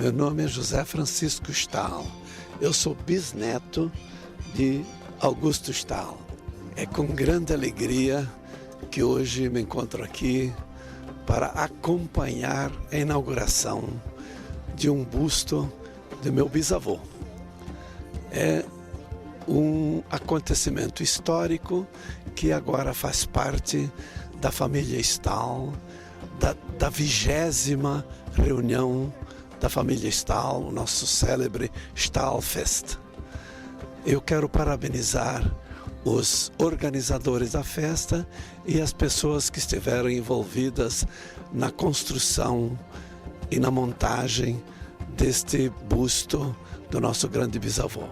Meu nome é José Francisco Stahl. Eu sou bisneto de Augusto Stahl. É com grande alegria que hoje me encontro aqui para acompanhar a inauguração de um busto de meu bisavô. É um acontecimento histórico que agora faz parte da família Stahl, da 20ª reunião da família Stahl, o nosso célebre Stahlfest. Eu quero parabenizar os organizadores da festa e as pessoas que estiveram envolvidas na construção e na montagem deste busto do nosso grande bisavô.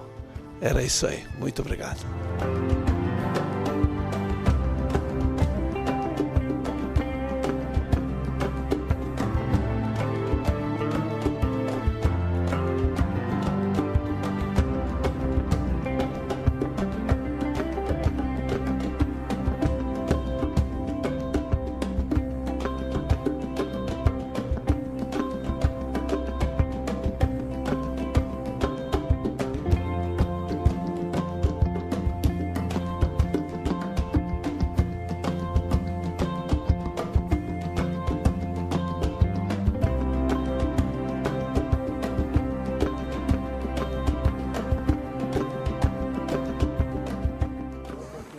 Era isso aí. Muito obrigado.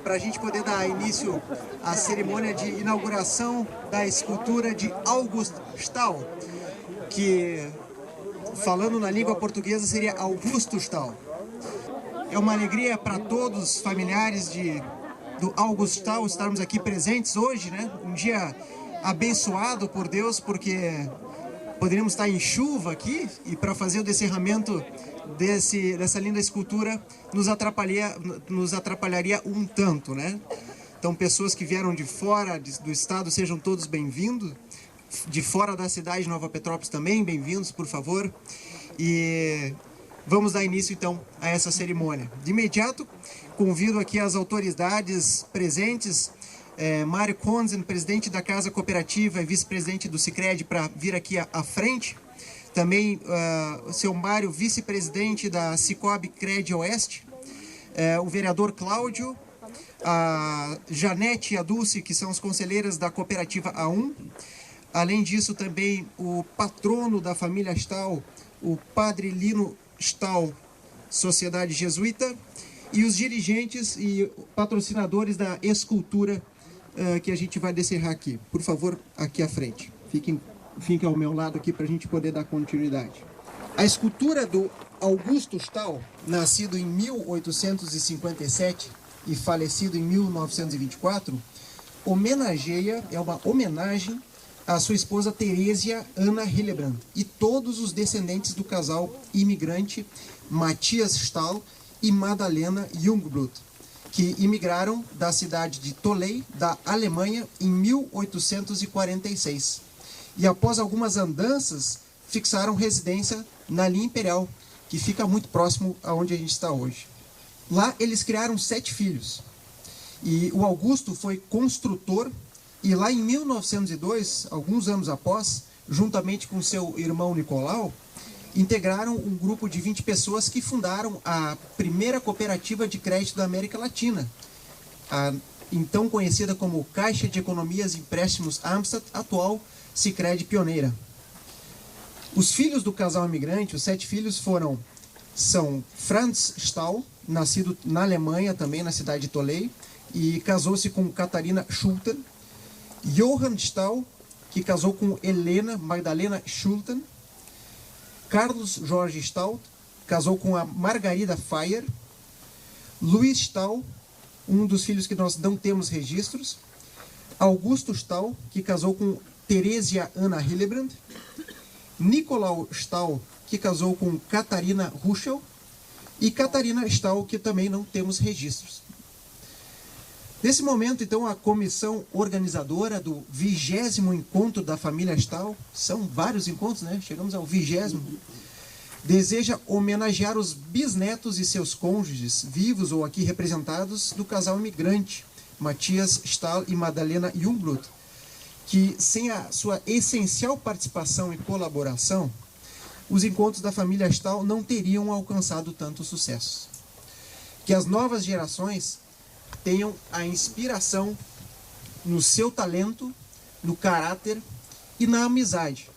Para a gente poder dar início à cerimônia de inauguração da escultura de August Stahl, que, falando na língua portuguesa, seria Augusto Stahl. É uma alegria para todos os familiares do August Stahl estarmos aqui presentes hoje, né? Um dia abençoado por Deus, porque poderíamos estar em chuva aqui e para fazer o descerramento dessa linda escultura nos atrapalharia um tanto, né? Então, pessoas que vieram de fora do estado, sejam todos bem-vindos. De fora da cidade de Nova Petrópolis também, bem-vindos, por favor. E vamos dar início, então, a essa cerimônia. De imediato, convido aqui as autoridades presentes, Mário Konzen, presidente da Casa Cooperativa e vice-presidente do Sicredi, para vir aqui à frente. Também o seu Mário, vice-presidente da Cicobi Cred Oeste, o vereador Cláudio, a Janete e a Dulce, que são as conselheiras da Cooperativa A1. Além disso, também o patrono da família Stahl, o padre Lino Stahl, Sociedade Jesuíta, e os dirigentes e patrocinadores da escultura que a gente vai descerrar aqui. Por favor, aqui à frente. Fiquem ao meu lado aqui para a gente poder dar continuidade. A escultura do Augusto Stahl, nascido em 1857 e falecido em 1924, é uma homenagem à sua esposa Teresia Anna Hillebrand e todos os descendentes do casal imigrante Matthias Stahl e Madalena Jungblut, que imigraram da cidade de Tolei, da Alemanha, em 1846. E após algumas andanças, fixaram residência na linha Imperial, que fica muito próximo aonde a gente está hoje. Lá eles criaram 7 filhos. E o Augusto foi construtor, e lá em 1902, alguns anos após, juntamente com seu irmão Nicolau, integraram um grupo de 20 pessoas que fundaram a primeira cooperativa de crédito da América Latina, a então conhecida como Caixa de Economias e Empréstimos Amstatt, atual Sicredi Pioneira. Os filhos do casal imigrante, os 7 filhos, são Franz Stahl, nascido na Alemanha, também na cidade de Tolei, e casou-se com Catarina Schulten. Johann Stahl, que casou com Helena Magdalena Schulten. Carlos Jorge Stahl, casou com a Margarida Feyer. Luiz Stahl, um dos filhos que nós não temos registros. Augusto Stahl, que casou com Teresia Anna Hillebrand. Nicolau Stahl, que casou com Catarina Ruschel. E Catarina Stahl, que também não temos registros. Nesse momento, então, a comissão organizadora do 20º encontro da família Stahl, são vários encontros, né? Chegamos ao 20º, deseja homenagear os bisnetos e seus cônjuges, vivos ou aqui representados, do casal imigrante, Matthias Stahl e Madalena Jungblut, que, sem a sua essencial participação e colaboração, os encontros da família Stahl não teriam alcançado tanto sucesso. Que as novas gerações tenham a inspiração no seu talento, no caráter e na amizade.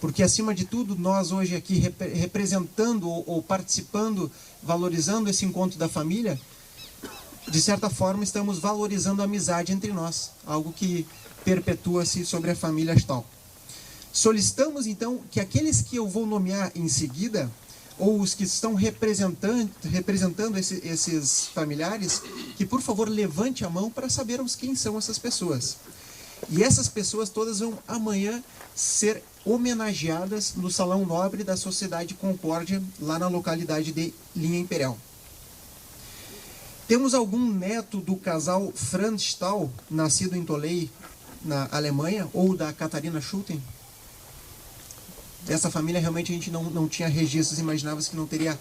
Porque, acima de tudo, nós hoje aqui representando ou participando, valorizando esse encontro da família, de certa forma estamos valorizando a amizade entre nós, algo que perpetua-se sobre a família Stahl. Solicitamos, então, que aqueles que eu vou nomear em seguida, ou os que estão representando esses familiares, que por favor levante a mão para sabermos quem são essas pessoas. E essas pessoas todas vão amanhã ser homenageadas no Salão Nobre da Sociedade Concórdia, lá na localidade de Linha Imperial. Temos algum neto do casal Franz Stahl, nascido em Tolei, na Alemanha, ou da Catarina Schulten? Essa família realmente a gente não tinha registros, imaginava-se que não teria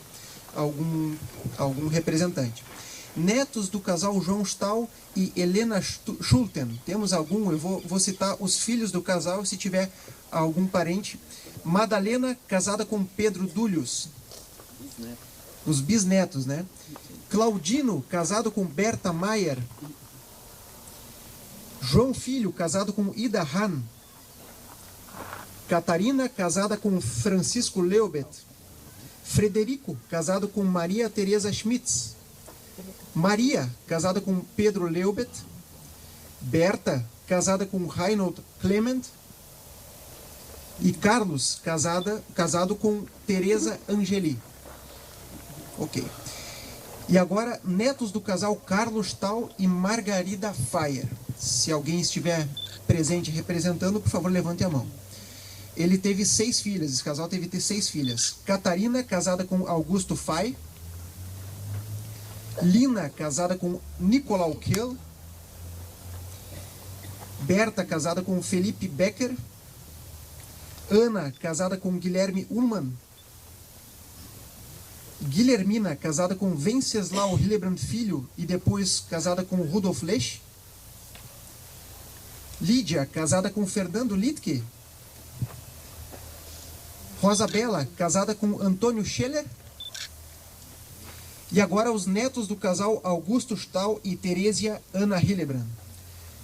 algum representante. Netos do casal João Stahl e Helena Schulten. Temos algum? Eu vou citar os filhos do casal, se tiver algum parente. Madalena, casada com Pedro Dúlios. Os bisnetos, né? Claudino, casado com Berta Maier. João Filho, casado com Ida Hahn. Catarina, casada com Francisco Leubet. Frederico, casado com Maria Teresa Schmitz. Maria, casada com Pedro Leubet. Berta, casada com Reinhold Clement. E Carlos, casado com Teresa Angeli. Ok. E agora, netos do casal Carlos Stahl e Margarida Feier. Se alguém estiver presente representando, por favor, levante a mão. Ele teve 6 filhas, esse casal teve 6 filhas. Catarina, casada com Augusto Fay. Lina, casada com Nicolau Kehl. Berta, casada com Felipe Becker. Ana, casada com Guilherme Ullmann. Guilhermina, casada com Venceslau Hillebrand Filho e depois casada com Rudolf Lech. Lídia, casada com Fernando Littke. Rosabella, casada com Antônio Scheller. E agora os netos do casal Augusto Stahl e Teresia Ana Hillebrand.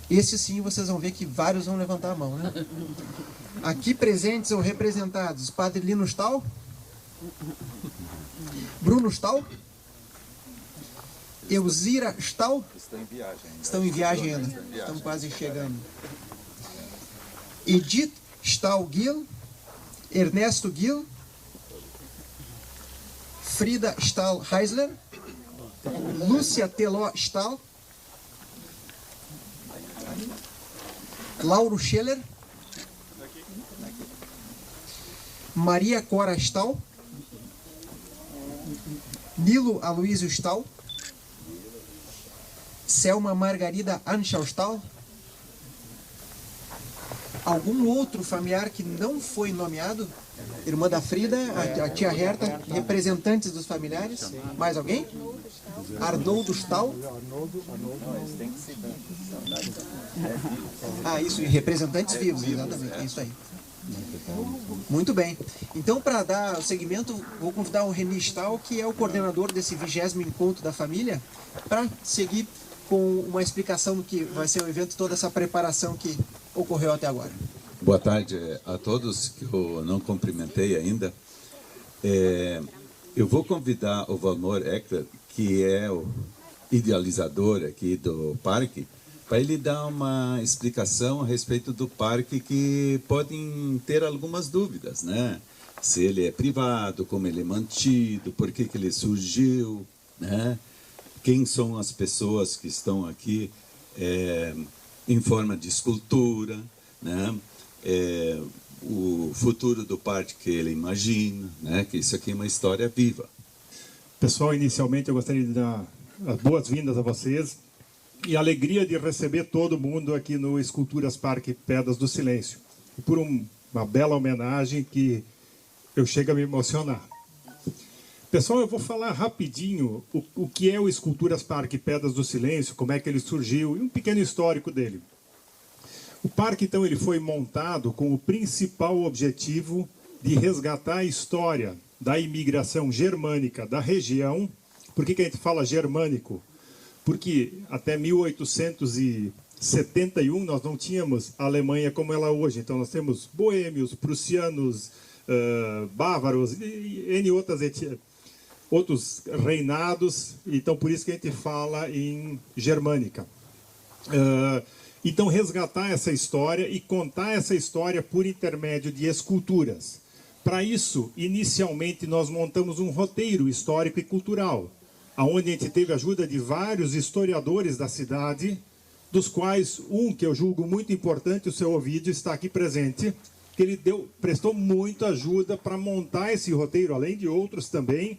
Esse sim vocês vão ver que vários vão levantar a mão, né? Aqui presentes ou representados, Padre Lino Stahl, Bruno Stahl, Elzira Stahl. Estão em viagem ainda. Estão quase chegando. Edith Stahl Gill, Ernesto Gill, Frida Stahl Heisler, Lúcia Teló Stahl, Lauro Scheller, Maria Cora Stahl, Nilo Aloysio Stahl, Selma Margarida Anschau Stahl. Algum outro familiar que não foi nomeado? Irmã da Frida, a tia Herta, representantes dos familiares? Mais alguém? Arnoldo Stahl? Ah, isso, e representantes vivos, exatamente, é isso aí. Muito bem. Então, para dar seguimento, vou convidar o René Stahl, que é o coordenador desse 20º Encontro da Família, para seguir com uma explicação do que vai ser o evento, toda essa preparação que ocorreu até agora. Boa tarde a todos, que eu não cumprimentei ainda. Eu vou convidar o Valmor Eckler, que é o idealizador aqui do parque, para ele dar uma explicação a respeito do parque, que podem ter algumas dúvidas, né? Se ele é privado, como ele é mantido, por que ele surgiu, né? Quem são as pessoas que estão aqui em forma de escultura, né? O futuro do parque que ele imagina, né? Que isso aqui é uma história viva. Pessoal, inicialmente eu gostaria de dar as boas-vindas a vocês e a alegria de receber todo mundo aqui no Esculturas Parque Pedras do Silêncio. E por uma bela homenagem que eu chego a me emocionar. Pessoal, eu vou falar rapidinho o que é o Esculturas Parque Pedras do Silêncio, como é que ele surgiu e um pequeno histórico dele. O parque, então, ele foi montado com o principal objetivo de resgatar a história da imigração germânica da região. Por que a gente fala germânico? Porque até 1871 nós não tínhamos a Alemanha como ela é hoje. Então nós temos boêmios, prussianos, bávaros e N outros reinados. Então por isso que a gente fala em germânica. Então resgatar essa história e contar essa história por intermédio de esculturas. Para isso, inicialmente nós montamos um roteiro histórico e cultural, onde a gente teve a ajuda de vários historiadores da cidade, dos quais um que eu julgo muito importante, o seu Ovídio, está aqui presente, que ele prestou muita ajuda para montar esse roteiro, além de outros também.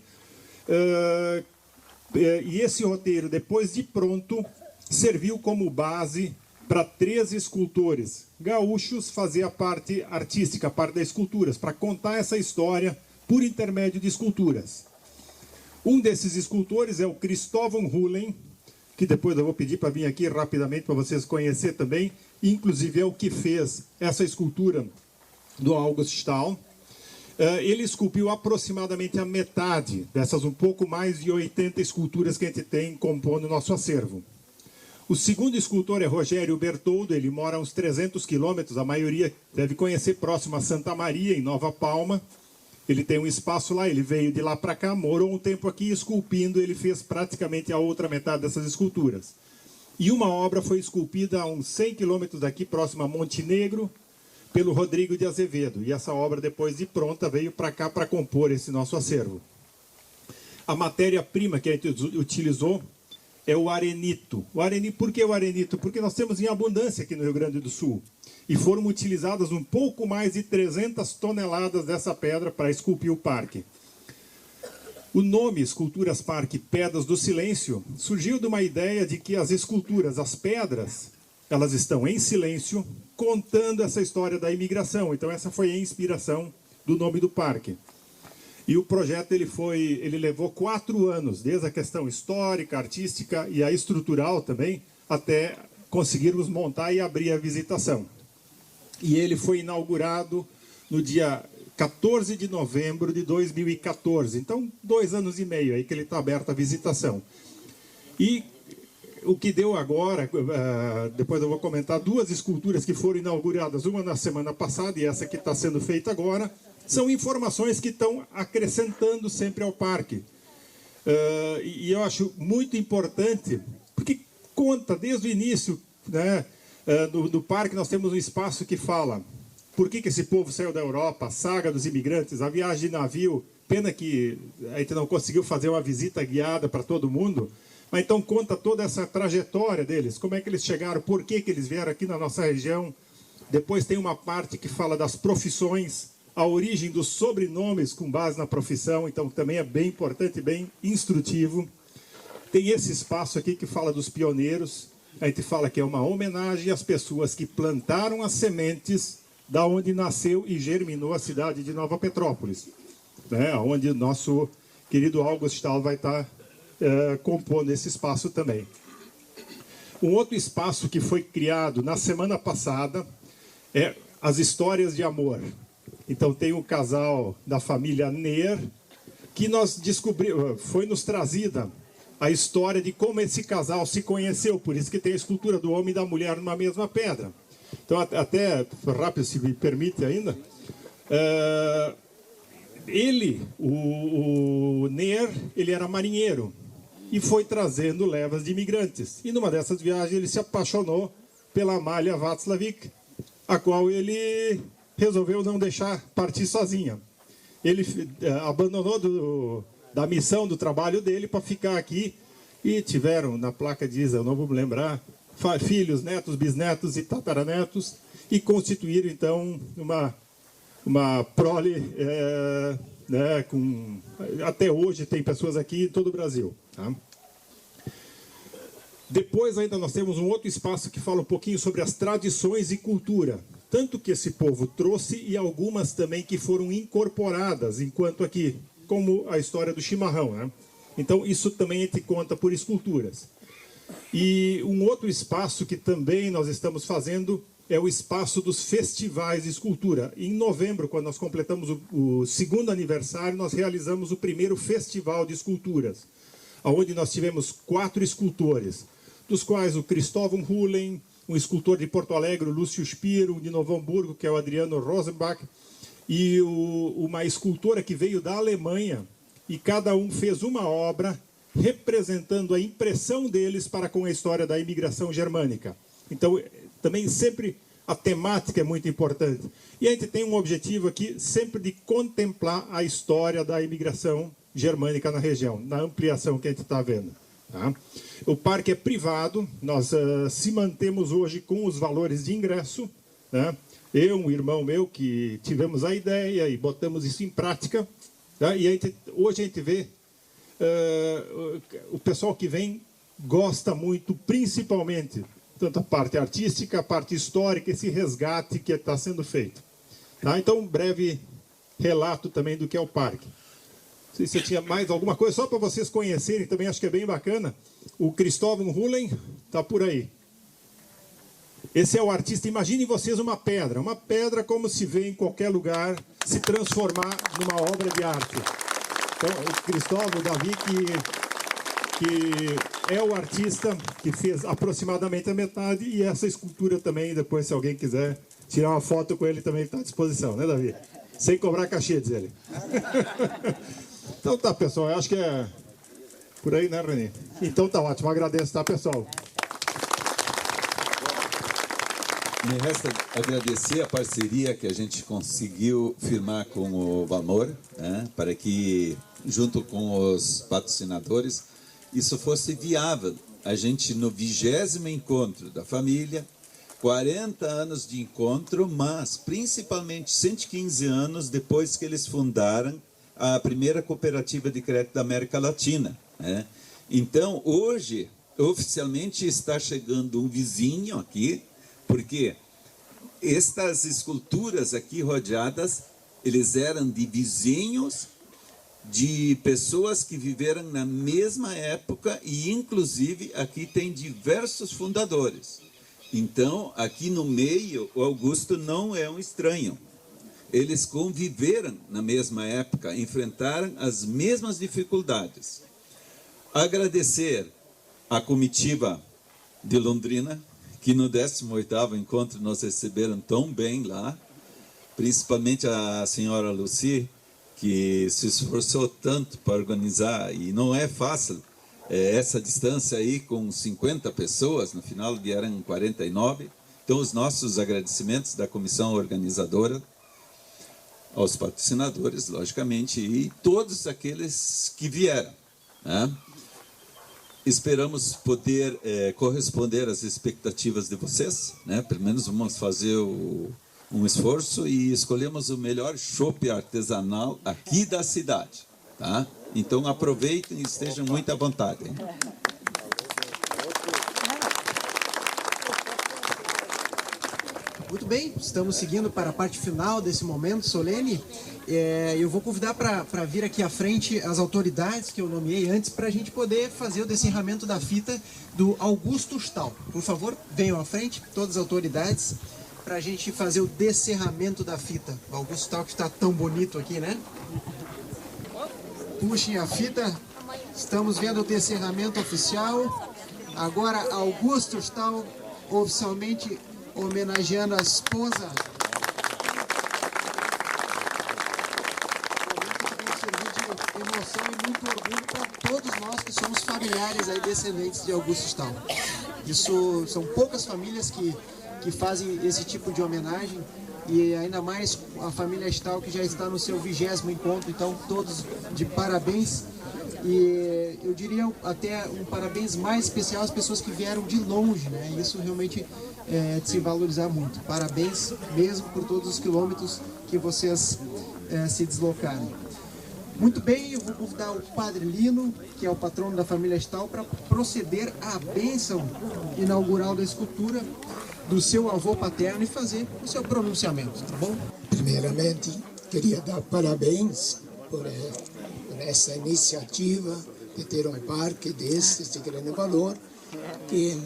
E esse roteiro, depois de pronto, serviu como base para 13 escultores gaúchos fazer a parte artística, a parte das esculturas, para contar essa história por intermédio de esculturas. Um desses escultores é o Cristóvão Hullen, que depois eu vou pedir para vir aqui rapidamente para vocês conhecerem também, inclusive é o que fez essa escultura do August Stahl. Ele esculpiu aproximadamente a metade dessas um pouco mais de 80 esculturas que a gente tem compondo o nosso acervo. O segundo escultor é Rogério Bertoldo, ele mora a uns 300 quilômetros, a maioria deve conhecer, próximo a Santa Maria, em Nova Palma. Ele tem um espaço lá, ele veio de lá para cá, morou um tempo aqui esculpindo, ele fez praticamente a outra metade dessas esculturas. E uma obra foi esculpida a uns 100 quilômetros daqui, próximo a Montenegro, pelo Rodrigo de Azevedo. E essa obra, depois de pronta, veio para cá para compor esse nosso acervo. A matéria-prima que a gente utilizou é o arenito. Por que o arenito? Porque nós temos em abundância aqui no Rio Grande do Sul. E foram utilizadas um pouco mais de 300 toneladas dessa pedra para esculpir o parque. O nome Esculturas Parque Pedras do Silêncio surgiu de uma ideia de que as esculturas, as pedras, elas estão em silêncio, contando essa história da imigração. Então essa foi a inspiração do nome do parque. E o projeto ele levou 4 anos, desde a questão histórica, artística e a estrutural também, até conseguirmos montar e abrir a visitação. E ele foi inaugurado no dia 14 de novembro de 2014. Então, 2 anos e meio aí que ele está aberto à visitação. E o que deu agora, depois eu vou comentar, 2 esculturas que foram inauguradas, uma na semana passada e essa que está sendo feita agora, são informações que estão acrescentando sempre ao parque. E eu acho muito importante, porque conta desde o início, né, do parque nós temos um espaço que fala por que esse povo saiu da Europa, a saga dos imigrantes, a viagem de navio. Pena que a gente não conseguiu fazer uma visita guiada para todo mundo, mas então conta toda essa trajetória deles, como é que eles chegaram, por que eles vieram aqui na nossa região. Depois tem uma parte que fala das profissões, a origem dos sobrenomes com base na profissão, então também é bem importante, bem instrutivo. Tem esse espaço aqui que fala dos pioneiros, a gente fala que é uma homenagem às pessoas que plantaram as sementes da onde nasceu e germinou a cidade de Nova Petrópolis, né, onde o nosso querido August Stahl vai estar compondo esse espaço também. Um outro espaço que foi criado na semana passada é as histórias de amor. Então tem um casal da família Ner, que nós descobrimos, foi nos trazida a história de como esse casal se conheceu, por isso que tem a escultura do homem e da mulher numa mesma pedra. Então até, rápido se me permite ainda, o Ner, ele era marinheiro e foi trazendo levas de imigrantes. E numa dessas viagens ele se apaixonou pela Amália Václavic, a qual ele resolveu não deixar partir sozinha. Ele abandonou da missão, do trabalho dele para ficar aqui e tiveram, na placa diz, eu não vou me lembrar, filhos, netos, bisnetos e tataranetos e constituíram então uma prole, né, até hoje tem pessoas aqui em todo o Brasil. Tá? Depois ainda nós temos um outro espaço que fala um pouquinho sobre as tradições e cultura. Tanto que esse povo trouxe e algumas também que foram incorporadas enquanto aqui, como a história do chimarrão. Né? Então isso também a gente conta por esculturas. E um outro espaço que também nós estamos fazendo é o espaço dos festivais de escultura. Em novembro, quando nós completamos o 2º aniversário, nós realizamos o primeiro festival de esculturas, onde nós tivemos 4 escultores, dos quais o Cristóvão Hullen, um escultor de Porto Alegre, o Lúcio Spiro, de Novo Hamburgo, que é o Adriano Rosenbach, e uma escultora que veio da Alemanha, e cada um fez uma obra representando a impressão deles para com a história da imigração germânica. Então, também sempre a temática é muito importante. E a gente tem um objetivo aqui sempre de contemplar a história da imigração germânica na região, na ampliação que a gente está vendo. Tá? O parque é privado, nós se mantemos hoje com os valores de ingresso. Né? Eu, um irmão meu, que tivemos a ideia e botamos isso em prática. Tá? E hoje a gente vê o pessoal que vem gosta muito, principalmente, tanto a parte artística, a parte histórica, esse resgate que está sendo feito. Tá? Então, um breve relato também do que é o parque. Não sei se tinha mais alguma coisa, só para vocês conhecerem, também acho que é bem bacana. O Cristóvão Hullen está por aí. Esse é o artista. Imaginem vocês uma pedra como se vê em qualquer lugar, se transformar numa obra de arte. Então, o Cristóvão, o Davi, que é o artista que fez aproximadamente a metade, e essa escultura também, depois, se alguém quiser tirar uma foto com ele, também está à disposição, né, Davi? Sem cobrar cachê, diz ele. Então tá, pessoal, eu acho que é por aí, né, René? Então tá ótimo, agradeço, tá, pessoal? Me resta agradecer a parceria que a gente conseguiu firmar com o Valmor, né, para que, junto com os patrocinadores, isso fosse viável. A gente, no 20º encontro da família, 40 anos de encontro, mas principalmente 115 anos depois que eles fundaram a primeira cooperativa de crédito da América Latina. Né? Então, hoje, oficialmente está chegando um vizinho aqui, porque estas esculturas aqui rodeadas, eles eram de vizinhos, de pessoas que viveram na mesma época, e inclusive aqui tem diversos fundadores. Então, aqui no meio, o Augusto não é um estranho. Eles conviveram na mesma época, enfrentaram as mesmas dificuldades. Agradecer à comitiva de Londrina, que no 18º encontro nos receberam tão bem lá, principalmente a senhora Lucy, que se esforçou tanto para organizar, e não é fácil essa distância aí com 50 pessoas, no final vieram 49. Então, os nossos agradecimentos da comissão organizadora, aos patrocinadores, logicamente, e todos aqueles que vieram. Né? Esperamos poder corresponder às expectativas de vocês, né? Pelo menos vamos fazer um esforço e escolhemos o melhor chopp artesanal aqui da cidade. Tá? Então aproveitem e estejam muito à vontade. Hein? Muito bem, estamos seguindo para a parte final desse momento solene. Eu vou convidar para vir aqui à frente as autoridades que eu nomeei antes, para a gente poder fazer o descerramento da fita do Augusto Stahl. Por favor, venham à frente, todas as autoridades, para a gente fazer o descerramento da fita. O Augusto Stahl, que está tão bonito aqui, né? Puxem a fita, estamos vendo o descerramento oficial. Agora, Augusto Stahl, oficialmente homenageando a esposa. De emoção e muito orgulho para todos nós que somos familiares aí, descendentes de Augusto Stahl. Isso são poucas famílias que fazem esse tipo de homenagem, e ainda mais a família Stahl, que já está no seu 20º encontro. Então todos de parabéns, e eu diria até um parabéns mais especial às pessoas que vieram de longe, né? Isso realmente é de se valorizar muito. Parabéns mesmo por todos os quilômetros que vocês se deslocaram. Muito bem, eu vou convidar o Padre Lino, que é o patrono da família Stahl, para proceder à bênção inaugural da escultura do seu avô paterno e fazer o seu pronunciamento, tá bom? Primeiramente, queria dar parabéns por essa iniciativa de ter um parque desse, de grande valor, que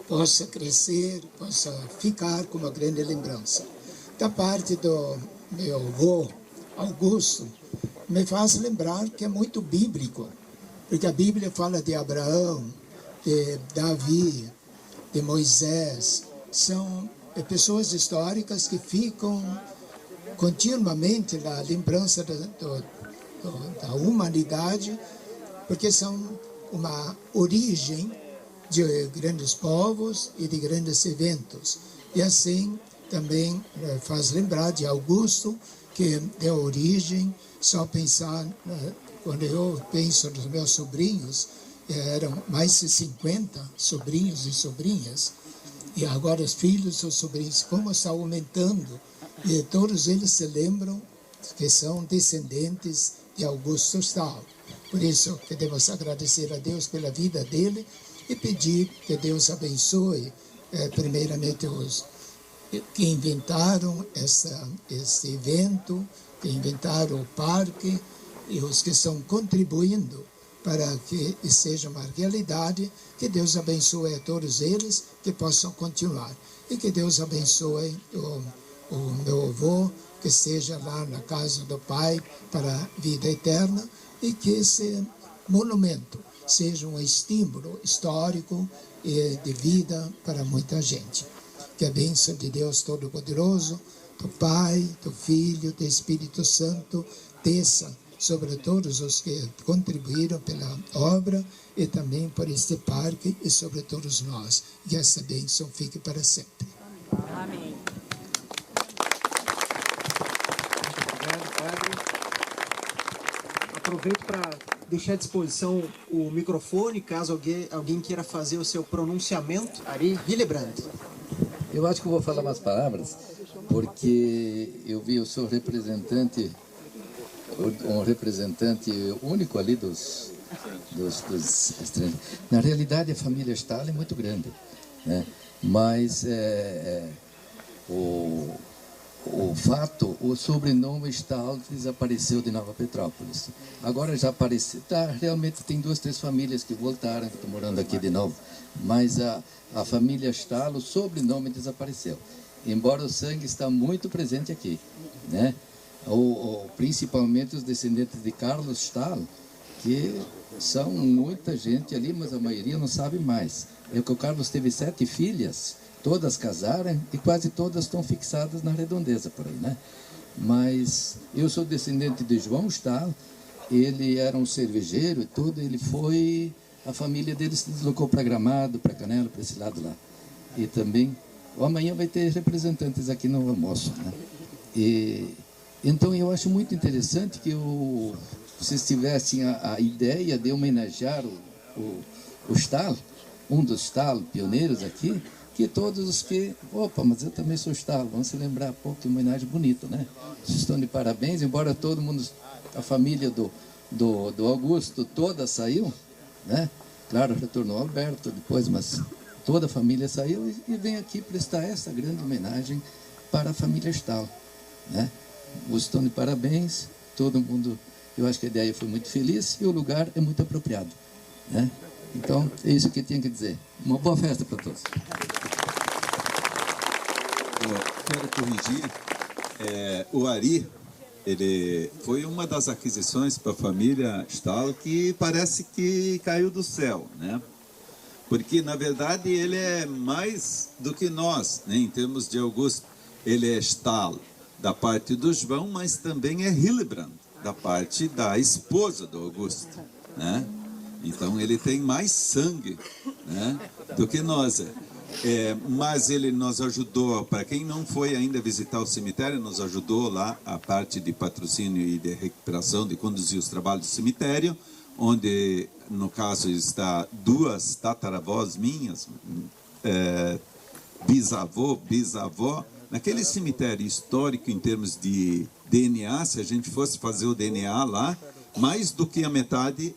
possa crescer, possa ficar como uma grande lembrança. Da parte do meu avô, Augusto, me faz lembrar que é muito bíblico, porque a Bíblia fala de Abraão, de Davi, de Moisés. São pessoas históricas que ficam continuamente na lembrança da humanidade, porque são uma origem de grandes povos e de grandes eventos. E assim também faz lembrar de Augusto, que deu origem, só pensar, quando eu penso nos meus sobrinhos, eram mais de 50 sobrinhos e sobrinhas, e agora os filhos e os sobrinhos, como está aumentando, e todos eles se lembram que são descendentes de Augusto Stahl. Por isso, queremos agradecer a Deus pela vida dele e pedir que Deus abençoe, primeiramente, os que inventaram esse evento, que inventaram o parque, e os que estão contribuindo para que seja uma realidade. Que Deus abençoe a todos eles, que possam continuar. E que Deus abençoe o meu avô, que esteja lá na casa do Pai para a vida eterna, e que esse monumento seja um estímulo histórico e de vida para muita gente. Que a bênção de Deus Todo-Poderoso, do Pai, do Filho, do Espírito Santo, desça sobre todos os que contribuíram pela obra e também por este parque e sobre todos nós. Que essa bênção fique para sempre. Amém. Obrigado, Padre. Aproveito para deixar à disposição o microfone, caso alguém queira fazer o seu pronunciamento. Ari Hillebrand. Eu acho que eu vou falar umas palavras, porque eu vi o seu representante, um representante único ali dos estrangeiros. Na realidade, a família Stahl é muito grande, né? Mas o sobrenome Stahl desapareceu de Nova Petrópolis. Agora já apareceu, realmente tem 2, 3 famílias que voltaram, que estão morando aqui de novo. Mas a família Stahl, o sobrenome desapareceu. Embora o sangue está muito presente aqui, né? Principalmente os descendentes de Carlos Stahl, que são muita gente ali, mas a maioria não sabe mais. É que o Carlos teve 7 filhas, todas casaram e quase todas estão fixadas na redondeza por aí, né? Mas eu sou descendente de João Stahl, ele era um cervejeiro e tudo, a família dele se deslocou para Gramado, para Canela, para esse lado lá. E também, amanhã vai ter representantes aqui no almoço, né? Então eu acho muito interessante que vocês tivessem a ideia de homenagear o Stahl, um dos Stahl pioneiros aqui, que todos os que... Opa, mas eu também sou Stahl, vamos se lembrar, pô, que homenagem bonita, né? Vocês estão de parabéns, embora todo mundo, a família do Augusto toda saiu, né? Claro, retornou Alberto depois, mas toda a família saiu e vem aqui prestar essa grande homenagem para a família Stahl, né? Estão de parabéns, todo mundo, eu acho que a ideia foi muito feliz e o lugar é muito apropriado, né? Então, é isso que eu tenho que dizer. Uma boa festa para todos. Quero corrigir, o Ari, ele foi uma das aquisições para a família Stahl que parece que caiu do céu, né? Porque, na verdade, ele é mais do que nós, né? Em termos de Augusto. Ele é Stahl da parte do João, mas também é Hillebrand, da parte da esposa do Augusto, né? Então, ele tem mais sangue, né, do que nós. Mas ele nos ajudou, para quem não foi ainda visitar o cemitério, nos ajudou lá a parte de patrocínio e de recuperação, de conduzir os trabalhos do cemitério, onde, no caso, está 2 tataravós minhas, bisavó. Naquele cemitério histórico, em termos de DNA, se a gente fosse fazer o DNA lá, mais do que a metade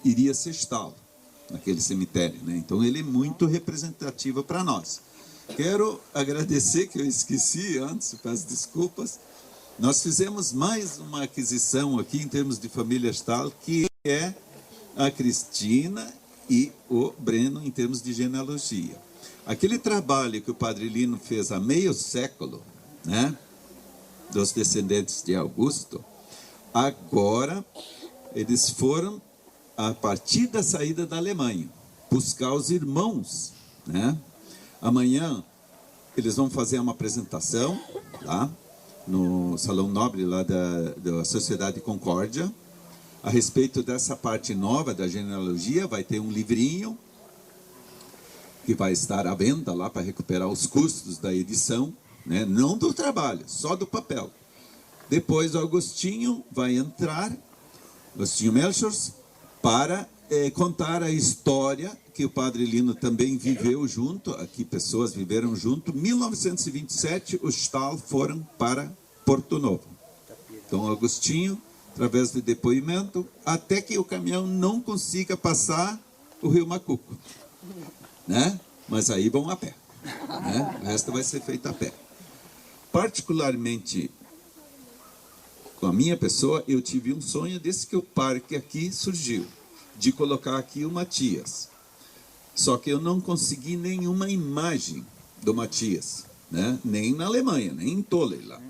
iria ser Stahl, naquele cemitério, né? Então ele é muito representativo para nós. Quero agradecer, que eu esqueci antes, peço desculpas. Nós fizemos mais uma aquisição aqui em termos de família Stahl, que é a Cristina e o Breno em termos de genealogia. Aquele trabalho que o Padre Lino fez há meio século, né, dos descendentes de Augusto, agora eles foram, a partir da saída da Alemanha, buscar os irmãos, né? Amanhã eles vão fazer uma apresentação lá no Salão Nobre lá da Sociedade Concórdia, a respeito dessa parte nova da genealogia. Vai ter um livrinho que vai estar à venda lá para recuperar os custos da edição, né? Não do trabalho, só do papel. Depois o Agostinho vai entrar, Agostinho Melchors, para contar a história que o Padre Lino também viveu junto, aqui pessoas viveram junto. Em 1927, os Stahl foram para Porto Novo. Então, Agostinho, através de depoimento, até que o caminhão não consiga passar o Rio Macuco, né? Mas aí vão a pé, né? O resto vai ser feito a pé. Particularmente com a minha pessoa, eu tive um sonho desde que o parque aqui surgiu, de colocar aqui o Matias. Só que eu não consegui nenhuma imagem do Matias, né? Nem na Alemanha, nem em Toller lá.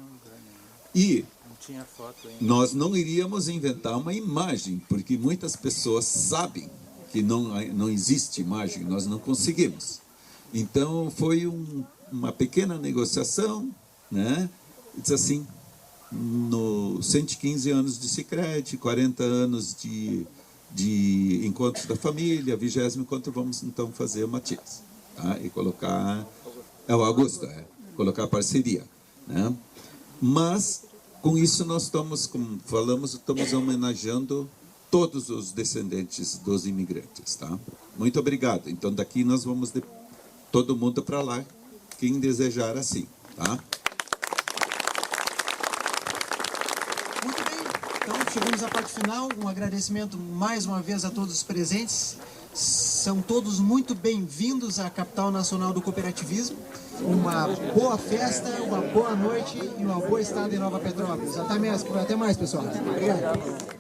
E nós não iríamos inventar uma imagem, porque muitas pessoas sabem que não existe imagem, nós não conseguimos. Então foi uma pequena negociação, né? Diz assim, no 115 anos de Sicredi, 40 anos de encontros da família, 20º encontro, vamos então fazer o Matias, tá? E colocar o Augusto, colocar a parceria, né? Mas com isso nós estamos, como falamos, estamos homenageando todos os descendentes dos imigrantes, tá? Muito obrigado. Então daqui nós vamos todo mundo para lá, quem desejar assim, tá? Muito bem, então chegamos à parte final. Um agradecimento mais uma vez a todos os presentes. São todos muito bem-vindos à capital nacional do cooperativismo. Uma boa festa, uma boa noite e uma boa estada em Nova Petrópolis. Até mais, pessoal. Obrigado.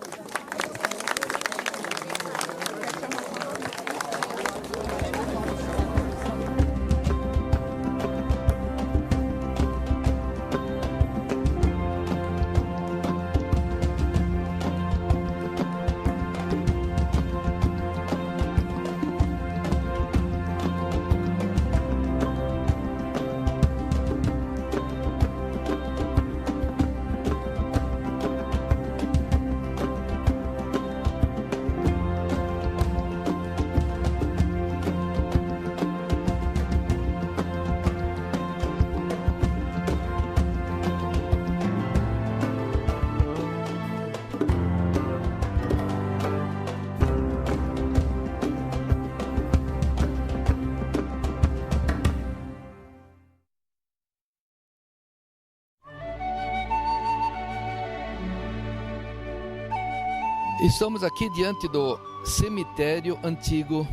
Estamos aqui diante do cemitério antigo,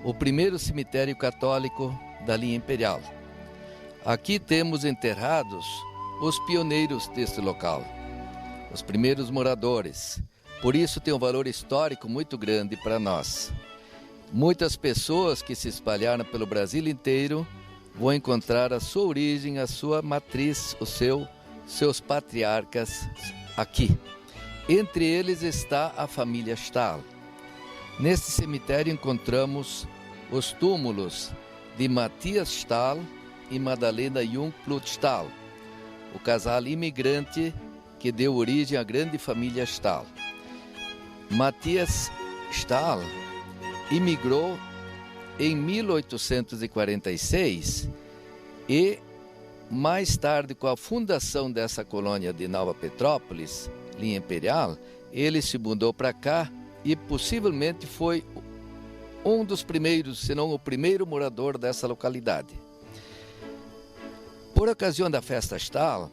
o primeiro cemitério católico da linha imperial. Aqui temos enterrados os pioneiros deste local, os primeiros moradores. Por isso tem um valor histórico muito grande para nós. Muitas pessoas que se espalharam pelo Brasil inteiro vão encontrar a sua origem, a sua matriz, seus patriarcas aqui. Entre eles está a família Stahl. Neste cemitério encontramos os túmulos de Matthias Stahl e Madalena Jungplut Stahl, o casal imigrante que deu origem à grande família Stahl. Matthias Stahl imigrou em 1846 e, mais tarde, com a fundação dessa colônia de Nova Petrópolis, linha imperial, ele se mudou para cá e possivelmente foi um dos primeiros, se não o primeiro morador dessa localidade. Por ocasião da festa Stahl,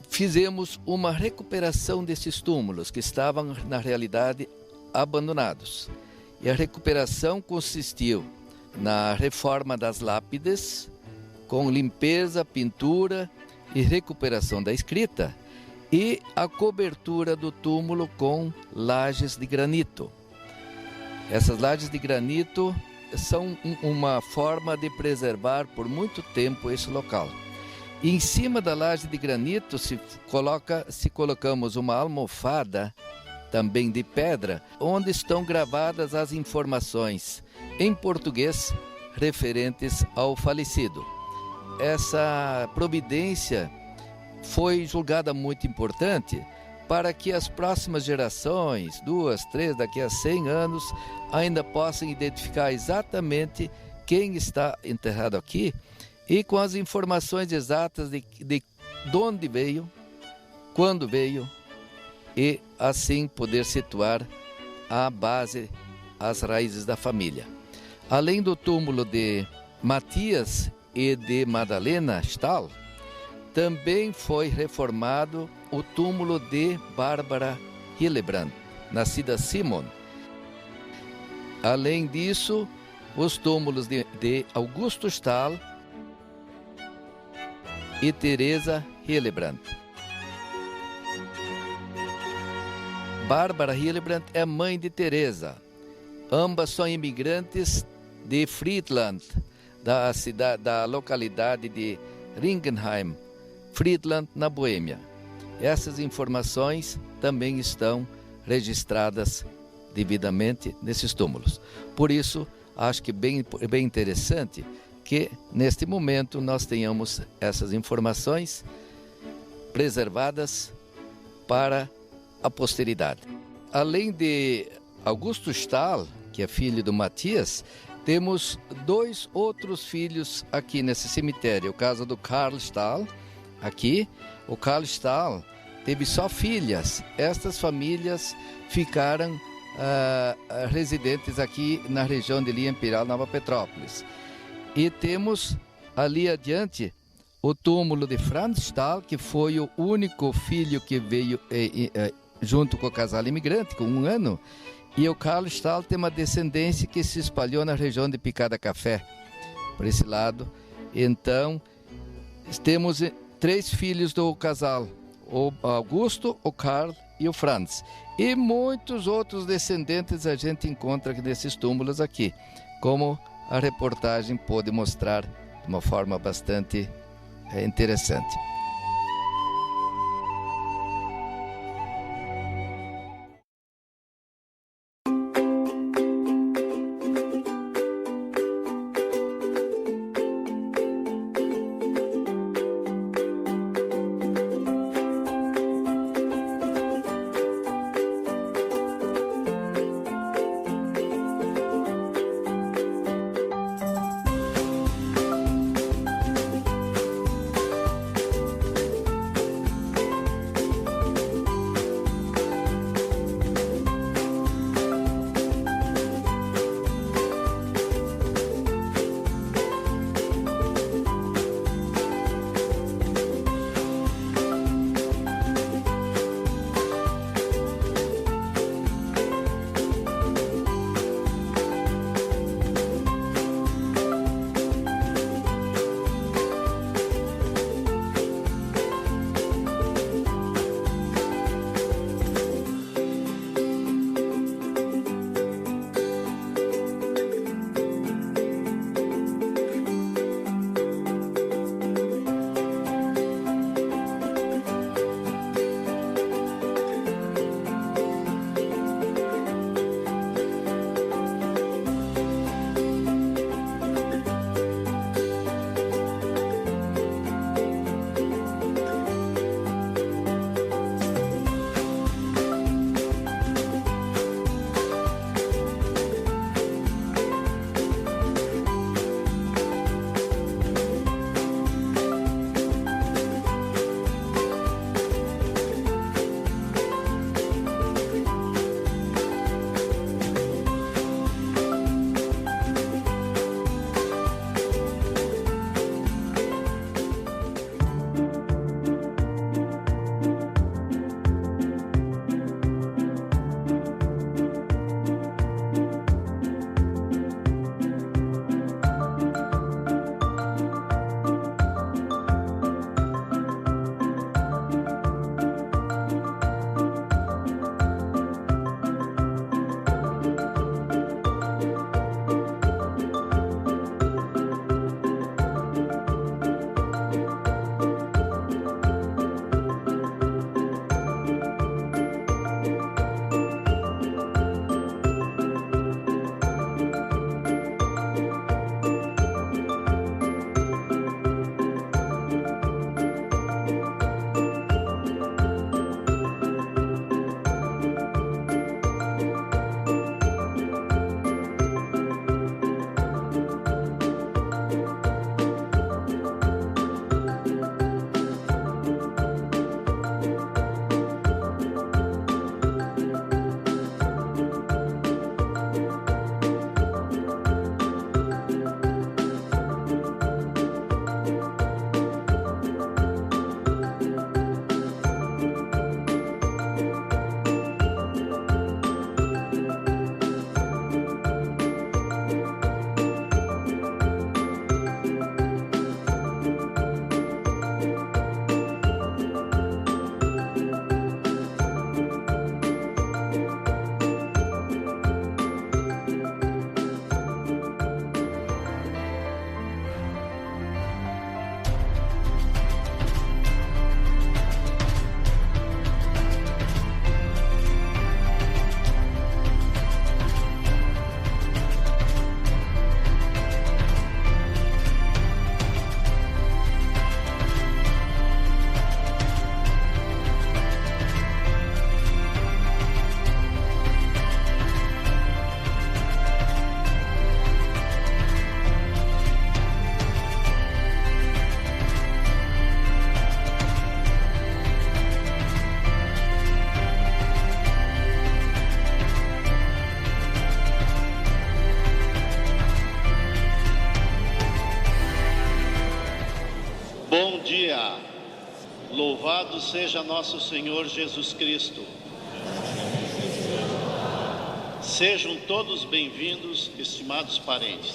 fizemos uma recuperação desses túmulos que estavam, na realidade, abandonados. E a recuperação consistiu na reforma das lápides, com limpeza, pintura e recuperação da escrita, e a cobertura do túmulo com lajes de granito. Essas lajes de granito são uma forma de preservar por muito tempo esse local. E em cima da laje de granito se colocamos uma almofada, também de pedra, onde estão gravadas as informações em português referentes ao falecido. Essa providência foi julgada muito importante para que as próximas gerações, 2, 3, daqui a 100 anos, ainda possam identificar exatamente quem está enterrado aqui e com as informações exatas de onde veio, quando veio, e assim poder situar a base, as raízes da família. Além do túmulo de Matias e de Madalena Stahl, também foi reformado o túmulo de Bárbara Hillebrand, nascida Simon. Além disso, os túmulos de Augusto Stahl e Teresa Hillebrand. Bárbara Hillebrand é mãe de Teresa. Ambas são imigrantes de Friedland, da localidade de Ringenheim, Friedland, na Boêmia. Essas informações também estão registradas devidamente nesses túmulos. Por isso, acho que bem interessante que, neste momento, nós tenhamos essas informações preservadas para a posteridade. Além de Augusto Stahl, que é filho do Matias, temos 2 outros filhos aqui nesse cemitério. O caso do Karl Stahl, aqui. O Karl Stahl teve só filhas. Estas famílias ficaram residentes aqui na região de Linha Imperial, Nova Petrópolis. E temos ali adiante o túmulo de Franz Stahl, que foi o único filho que veio junto com o casal imigrante, com 1 ano. E o Karl Stahl tem uma descendência que se espalhou na região de Picada Café, por esse lado. Então, temos 3 filhos do casal, o Augusto, o Karl e o Franz. E muitos outros descendentes a gente encontra nesses túmulos aqui, como a reportagem pôde mostrar de uma forma bastante interessante. Louvado seja nosso Senhor Jesus Cristo. Sejam todos bem-vindos, estimados parentes.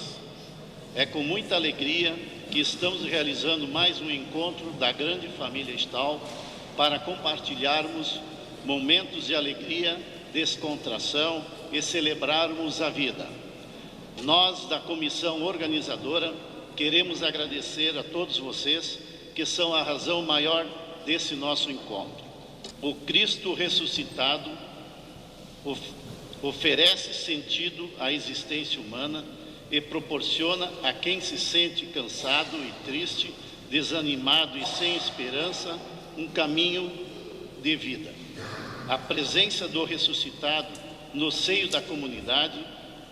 É com muita alegria que estamos realizando mais um encontro da grande família Stahl para compartilharmos momentos de alegria, descontração e celebrarmos a vida. Nós, da comissão organizadora, queremos agradecer a todos vocês que são a razão maior desse nosso encontro. O Cristo ressuscitado oferece sentido à existência humana e proporciona a quem se sente cansado e triste, desanimado e sem esperança, um caminho de vida. A presença do ressuscitado no seio da comunidade,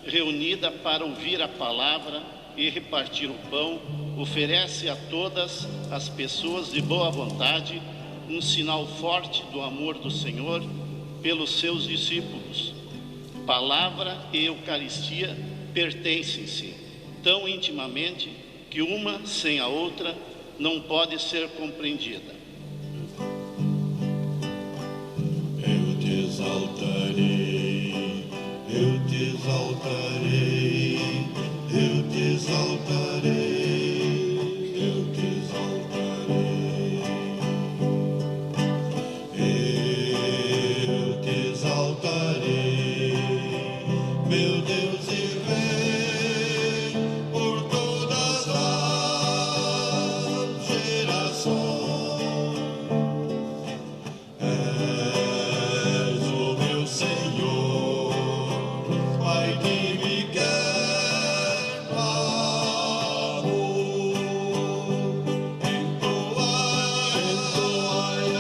reunida para ouvir a palavra e repartir o pão, oferece a todas as pessoas de boa vontade um sinal forte do amor do Senhor pelos seus discípulos. Palavra e Eucaristia pertencem-se tão intimamente que uma sem a outra não pode ser compreendida. Eu te exaltarei, eu te exaltarei, eu te exaltarei, eu te exaltarei, eu te exaltarei, meu Deus e Rei, por todas as gerações. És o meu Senhor, Pai que me quer amor. Entoai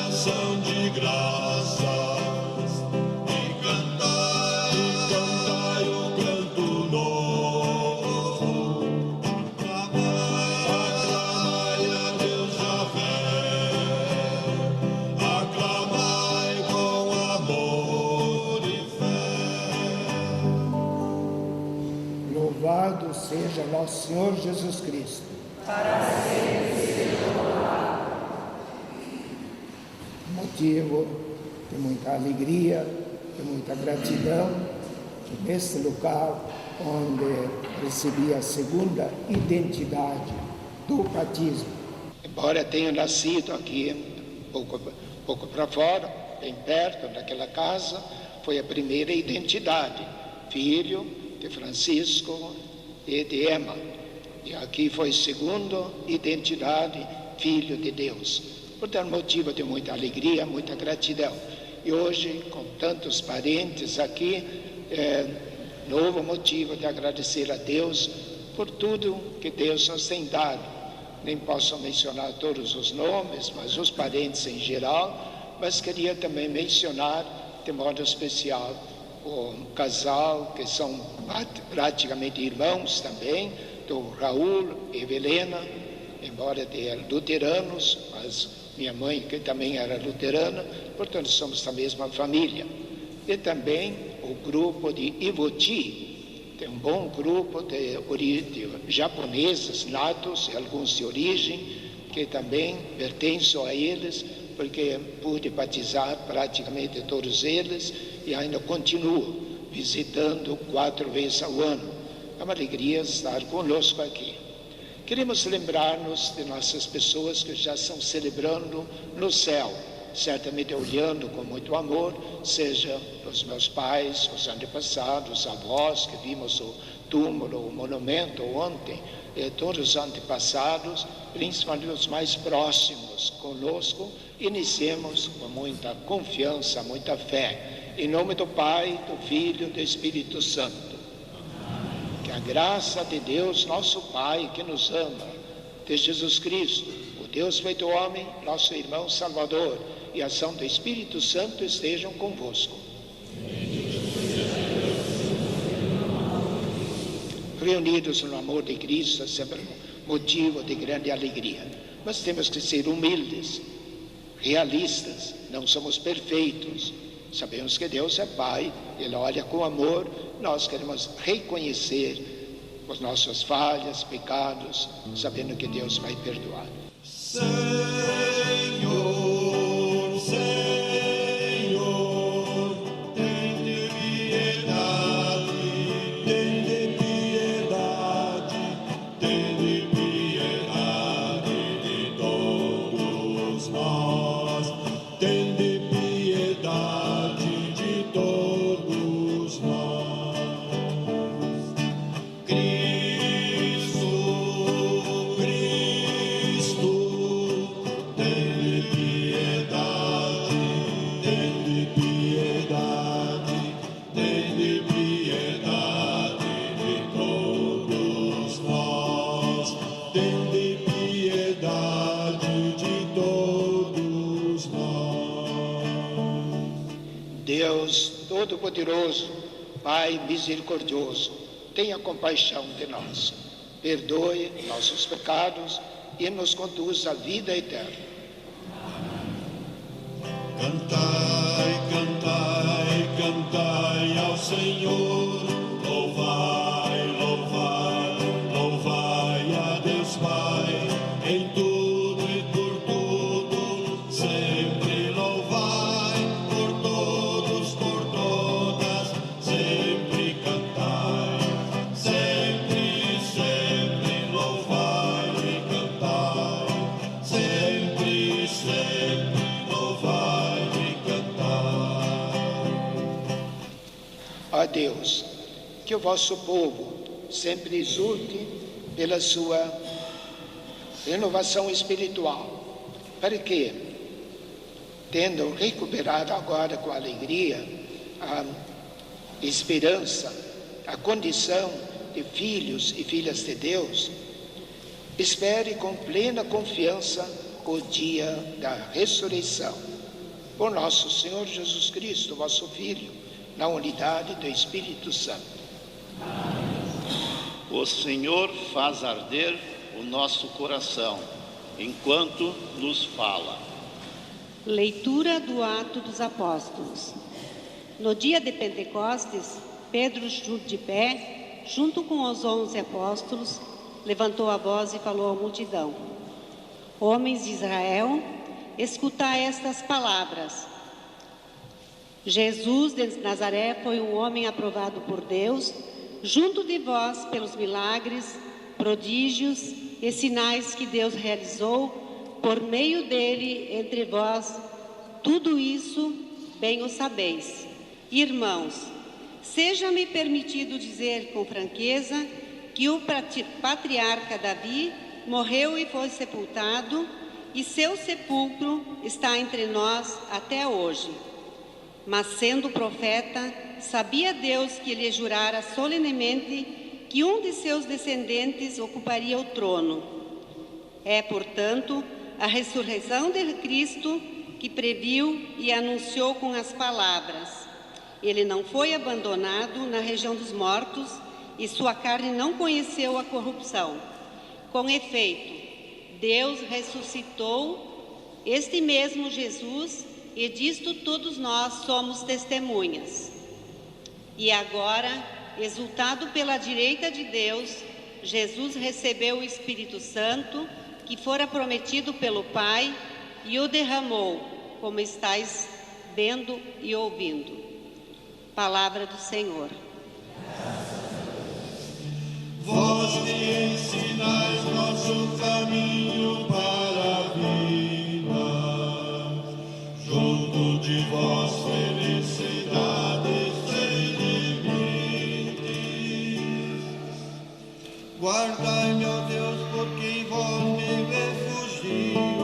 ação de graças e cantai o canto novo. Aclamai a Deus Javé, aclamai com amor e fé. Louvado seja nosso Senhor Jesus Cristo. Motivo de muita alegria, de muita gratidão, que neste local onde recebi a segunda identidade do batismo. Embora tenha nascido aqui, pouco para fora, bem perto daquela casa, foi a primeira identidade, filho de Francisco e de Emma. E aqui foi segunda identidade, filho de Deus. Portanto, motivo de muita alegria, muita gratidão. E hoje, com tantos parentes aqui, novo motivo de agradecer a Deus por tudo que Deus nos tem dado. Nem posso mencionar todos os nomes, mas os parentes em geral, mas queria também mencionar de modo especial o casal que são praticamente irmãos também, do Raul e Helena, embora eram luteranos, mas minha mãe que também era luterana, portanto somos da mesma família. E também o grupo de Iwoti, tem um bom grupo de japoneses natos, alguns de origem, que também pertenço a eles, porque pude batizar praticamente todos eles e ainda continuo visitando 4 vezes ao ano. É uma alegria estar conosco aqui. Queremos lembrar-nos de nossas pessoas que já estão celebrando no céu, certamente olhando com muito amor, seja os meus pais, os antepassados, avós, que vimos o túmulo, o monumento ontem, todos os antepassados, principalmente os mais próximos conosco, iniciemos com muita confiança, muita fé. Em nome do Pai, do Filho e do Espírito Santo. Que a graça de Deus, nosso Pai, que nos ama, de Jesus Cristo, o Deus feito homem, nosso irmão Salvador, e a ação do Espírito Santo estejam convosco. Reunidos no amor de Cristo é sempre motivo de grande alegria. Mas temos que ser humildes, realistas, não somos perfeitos. Sabemos que Deus é Pai, Ele olha com amor, nós queremos reconhecer as nossas falhas, pecados, sabendo que Deus vai perdoar. Senhor, Deus Todo-Poderoso, Pai misericordioso, tenha compaixão de nós, perdoe nossos pecados e nos conduz à vida eterna. Cantai, cantai, cantai ao Senhor, louvai, louvai, louvai a Deus Pai, em tudo e por tudo, sempre louvai, por todos, por todas, sempre cantai, sempre, sempre louvai e cantai, sempre, sempre louvai e cantai. Ó Deus, que o vosso povo sempre exulte pela sua renovação espiritual, para que, tendo recuperado agora com alegria a esperança, a condição de filhos e filhas de Deus, espere com plena confiança o dia da ressurreição. Por nosso Senhor Jesus Cristo, vosso Filho, na unidade do Espírito Santo. O Senhor faz arder o nosso coração, enquanto nos fala. Leitura do Atos dos Apóstolos. No dia de Pentecostes, Pedro, de pé, junto com os 11 apóstolos, levantou a voz e falou à multidão: Homens de Israel, escutai estas palavras. Jesus de Nazaré foi um homem aprovado por Deus, junto de vós pelos milagres, prodígios e sinais que Deus realizou por meio dele entre vós. Tudo isso bem o sabeis. Irmãos, seja-me permitido dizer com franqueza que o patriarca Davi morreu e foi sepultado, e seu sepulcro está entre nós até hoje. Mas sendo profeta, sabia Deus que lhe jurara solenemente que um de seus descendentes ocuparia o trono. É, portanto, a ressurreição de Cristo que previu e anunciou com as palavras: Ele não foi abandonado na região dos mortos, e sua carne não conheceu a corrupção. Com efeito, Deus ressuscitou este mesmo Jesus, e disto todos nós somos testemunhas. E agora, exaltado pela direita de Deus, Jesus recebeu o Espírito Santo, que fora prometido pelo Pai, e o derramou, como estáis vendo e ouvindo. Palavra do Senhor. Vós me ensinais nosso caminho para a vida, junto de vós felicidade sem limites. Guardai-me, ó Deus, porque em vós me refugio.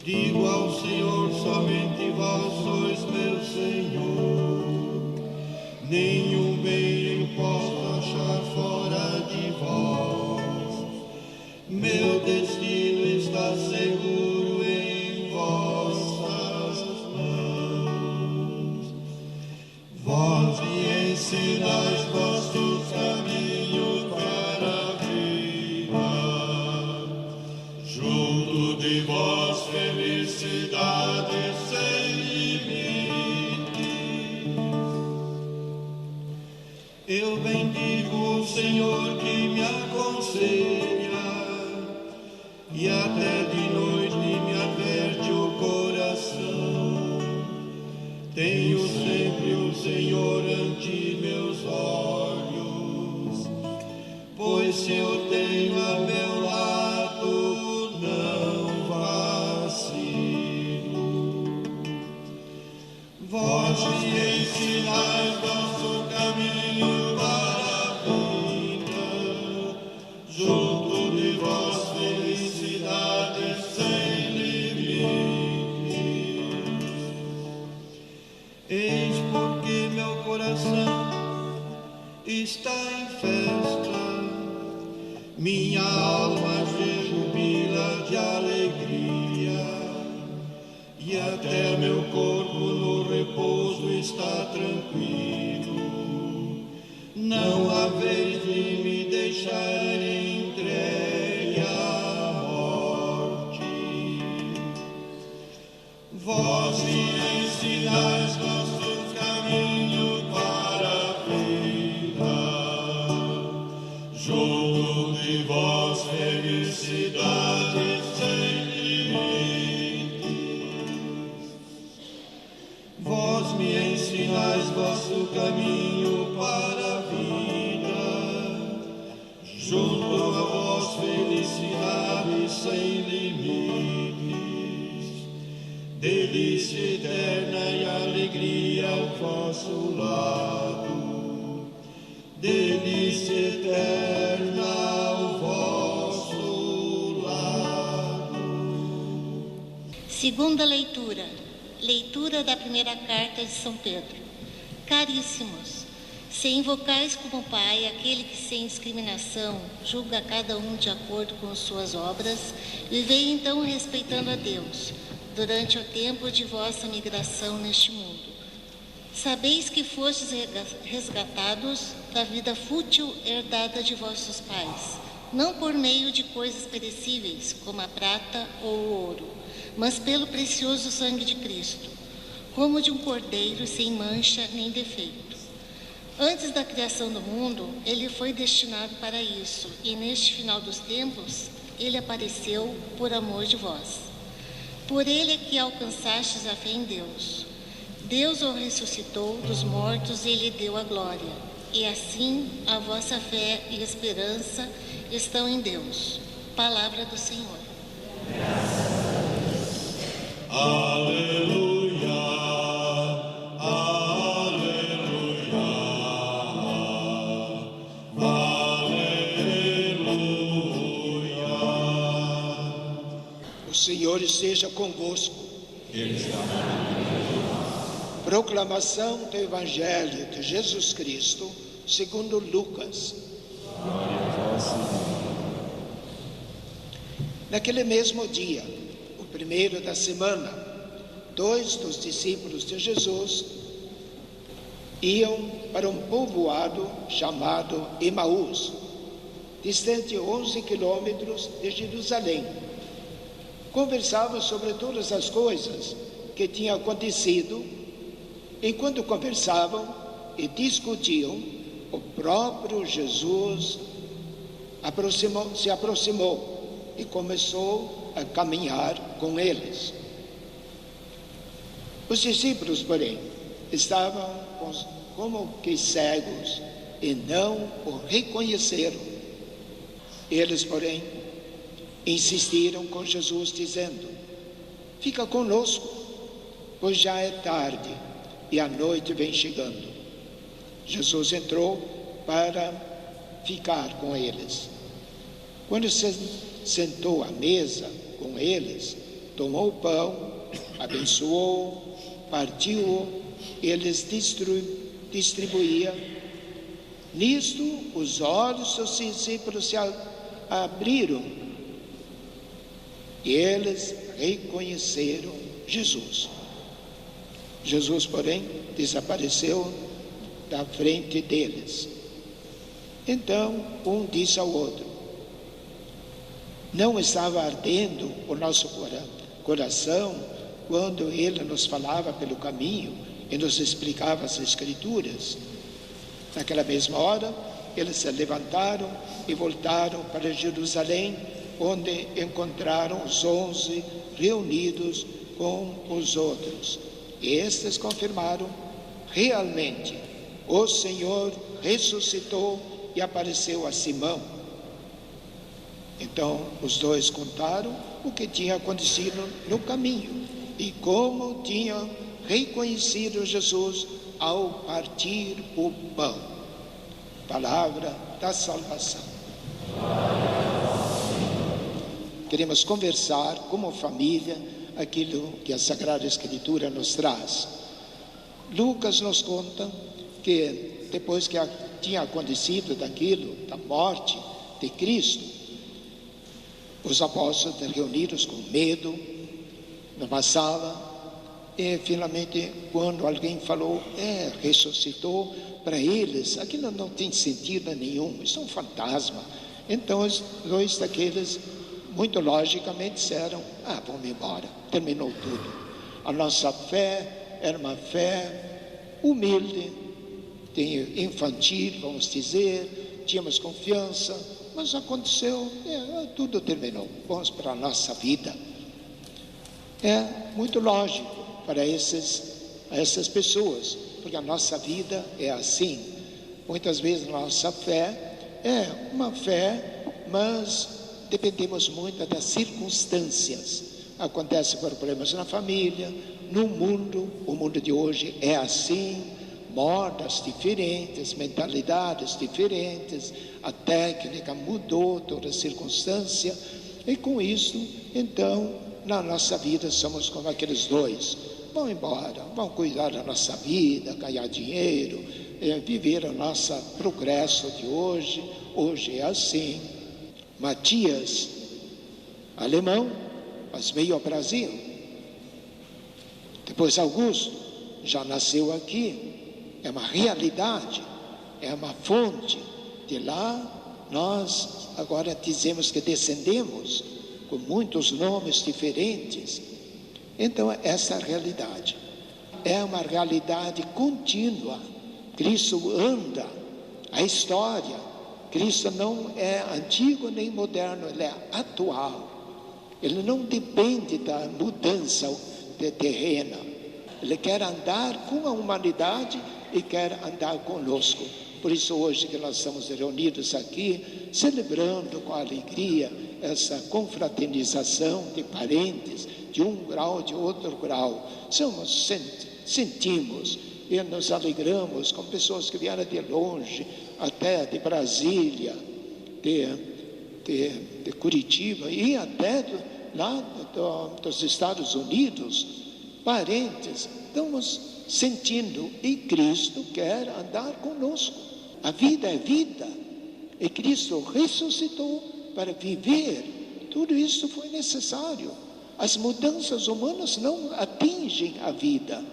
Digo ao Senhor, somente vós sois meu Senhor. Nenhum bem eu posso achar fora de vós. Meu destino está seguro em vossas mãos. Vós me ensinais vosso caminho para a vida. Junto de vós felicidade sem limite. Eu bendigo o Senhor que me aconselha, e até de noite me adverte o coração. Tenho sempre o Senhor ante meus olhos, pois se eu tenho a meu lado, não vacilo. Vós me ensinais vosso caminho para a vida, junto de vós felicidade sem limites. Eis porque meu coração está em festa, minha alma jubila de alegria, e até meu corpo no repouso está tranquilo. Não há vez de me deixar entregue à morte. Vós me ensinais vosso caminho para a vida. Junto de vós felicidade sem limites. Vós me ensinais vosso caminho para a vida. Junto a vós felicidade sem limites. Delícia eterna e alegria ao vosso lado. Delícia eterna ao vosso lado. Segunda leitura. Leitura da primeira carta de São Pedro. Caríssimos, se invocais como Pai aquele que sem discriminação julga cada um de acordo com suas obras, vivei então respeitando a Deus, durante o tempo de vossa migração neste mundo. Sabeis que fostes resgatados da vida fútil herdada de vossos pais, não por meio de coisas perecíveis, como a prata ou o ouro, mas pelo precioso sangue de Cristo, como de um cordeiro sem mancha nem defeito. Antes da criação do mundo, ele foi destinado para isso, e neste final dos tempos, ele apareceu por amor de vós. Por ele é que alcançastes a fé em Deus. Deus o ressuscitou dos mortos e lhe deu a glória. E assim a vossa fé e esperança estão em Deus. Palavra do Senhor. Aleluia, aleluia, aleluia. O Senhor esteja convosco. Ele está. Proclamação do Evangelho de Jesus Cristo, segundo Lucas. Glória a vós, Senhor. Naquele mesmo dia, o primeiro da semana, 2 dos discípulos de Jesus iam para um povoado chamado Emaús, distante 11 quilômetros de Jerusalém. Conversavam sobre todas as coisas que tinham acontecido. Enquanto conversavam e discutiam, o próprio Jesus se aproximou e começou a caminhar com eles. Os discípulos, porém, estavam como que cegos e não o reconheceram. Eles, porém, insistiram com Jesus, dizendo: fica conosco, pois já é tarde e a noite vem chegando. Jesus entrou para ficar com eles. Quando se sentou à mesa com eles, tomou o pão, abençoou, partiu-o e lhes distribuía. Nisto, os olhos dos discípulos se abriram e eles reconheceram Jesus. Jesus, porém, desapareceu da frente deles. Então, um disse ao outro: não estava ardendo o nosso coração quando ele nos falava pelo caminho e nos explicava as Escrituras? Naquela mesma hora, eles se levantaram e voltaram para Jerusalém, onde encontraram os 11 reunidos com os outros. E estes confirmaram: realmente, o Senhor ressuscitou e apareceu a Simão. Então, os dois contaram o que tinha acontecido no caminho e como tinham reconhecido Jesus ao partir o pão. Palavra da salvação. Queremos conversar como família aquilo que a Sagrada Escritura nos traz. Lucas nos conta que depois que tinha acontecido daquilo, da morte de Cristo, os apóstolos reunidos com medo, numa sala, E finalmente, quando alguém falou, ressuscitou, para eles, aquilo não tem sentido nenhum, isso é um fantasma. Então os dois daqueles, muito logicamente, disseram, vamos embora, terminou tudo. A nossa fé era uma fé humilde, infantil, vamos dizer, tínhamos confiança, mas aconteceu, tudo terminou, vamos para a nossa vida. É muito lógico para essas pessoas, porque a nossa vida é assim. Muitas vezes a nossa fé é uma fé, mas dependemos muito das circunstâncias. Acontecem problemas na família, no mundo, o mundo de hoje é assim, modas diferentes, mentalidades diferentes, a técnica mudou, toda a circunstância, e com isso, então, na nossa vida somos como aqueles dois. Vão embora, vão cuidar da nossa vida, ganhar dinheiro, viver o nosso progresso de hoje. Hoje é assim. Matias, alemão, mas veio ao Brasil. Depois Augusto, já nasceu aqui. É uma realidade, é uma fonte. De lá, nós agora dizemos que descendemos com muitos nomes diferentes. Então, essa realidade é uma realidade contínua. Cristo anda, a história, Cristo não é antigo nem moderno, ele é atual. Ele não depende da mudança terrena. Ele quer andar com a humanidade e quer andar conosco. Por isso hoje que nós estamos reunidos aqui, celebrando com alegria essa confraternização de parentes, de um grau, de outro grau. Sentimos e nos alegramos com pessoas que vieram de longe, até de Brasília, de Curitiba e até lá dos Estados Unidos, parentes. Estamos sentindo e Cristo quer andar conosco. A vida é vida e Cristo ressuscitou para viver. Tudo isso foi necessário. As mudanças humanas não atingem a vida.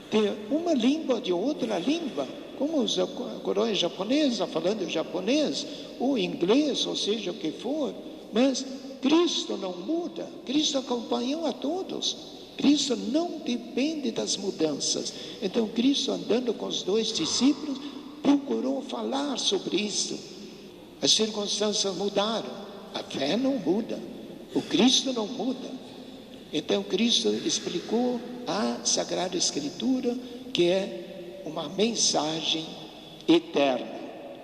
De uma língua, de outra língua, como a coroa japonesa, falando japonês, ou inglês, ou seja o que for, mas Cristo não muda, Cristo acompanhou a todos. Cristo não depende das mudanças. Então Cristo, andando com os dois discípulos, procurou falar sobre isso. As circunstâncias mudaram, a fé não muda, o Cristo não muda. Então Cristo explicou a Sagrada Escritura, que é uma mensagem eterna,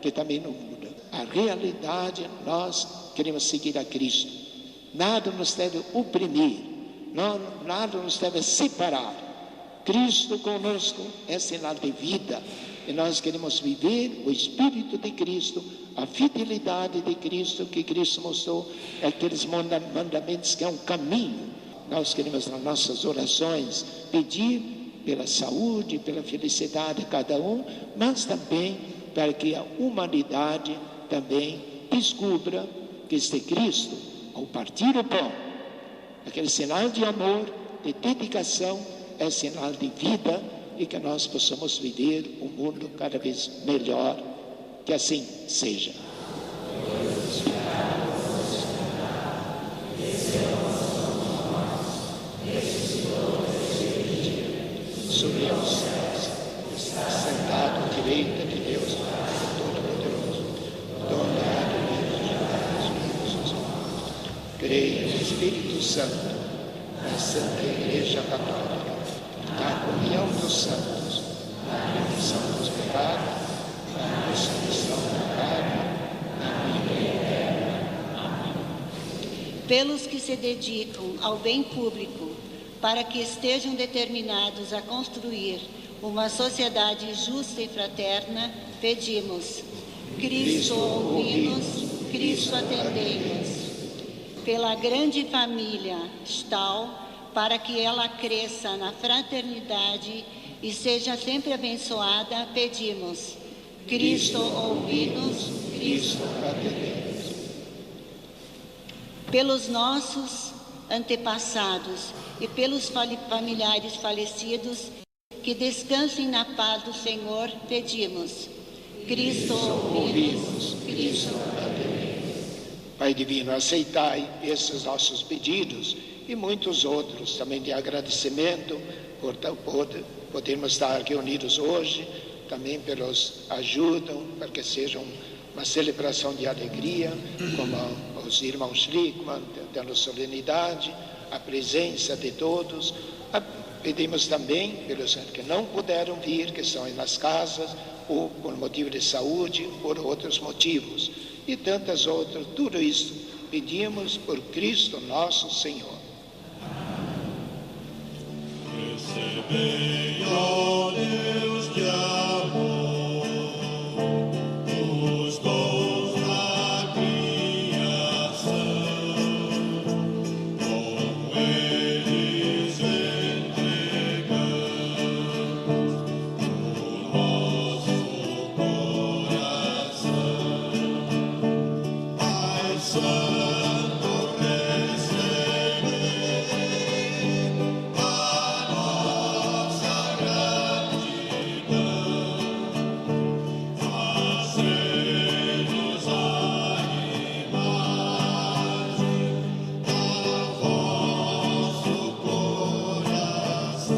que também não muda. A realidade, nós queremos seguir a Cristo. Nada nos deve oprimir, nada nos deve separar. Cristo conosco é sinal de vida. E nós queremos viver o Espírito de Cristo, a fidelidade de Cristo, que Cristo mostrou, aqueles mandamentos que é um caminho. Nós queremos nas nossas orações pedir pela saúde, pela felicidade de cada um, mas também para que a humanidade também descubra que este Cristo, ao partir o pão, aquele sinal de amor, de dedicação, é sinal de vida, e que nós possamos viver um mundo cada vez melhor, que assim seja. Sobre os céus, está sentado à direita de Deus Todo-Poderoso, dominado e Jesus. Creio no Espírito Santo, na Santa Igreja Católica, na comunhão dos santos, na remissão dos pecados, na ressurreição da carne, na vida eterna. Amém. Pelos que se dedicam ao bem público, para que estejam determinados a construir uma sociedade justa e fraterna, pedimos: Cristo ouvi-nos, Cristo atendei-nos. Pela grande família Stahl, para que ela cresça na fraternidade e seja sempre abençoada, pedimos: Cristo ouvi-nos, Cristo atendei-nos. Pelos nossos antepassados e pelos familiares falecidos, que descansem na paz do Senhor, pedimos. Cristo, ouvimos. Cristo, atendei. Pai Divino, aceitai esses nossos pedidos e muitos outros também de agradecimento por podermos estar aqui unidos hoje, também pelos ajudam para que seja uma celebração de alegria, como os irmãos Schlickmann, dando solenidade, a presença de todos. Pedimos também pelos que não puderam vir, que estão aí nas casas, ou por motivo de saúde, por outros motivos, e tantas outras. Tudo isso pedimos por Cristo nosso Senhor. Recebei, ó Deus de amor, os dons da criação, com eles entregamos o nosso coração. Pai Santo, recebei a nossa gratidão, fazei-nos a imagem do vosso coração.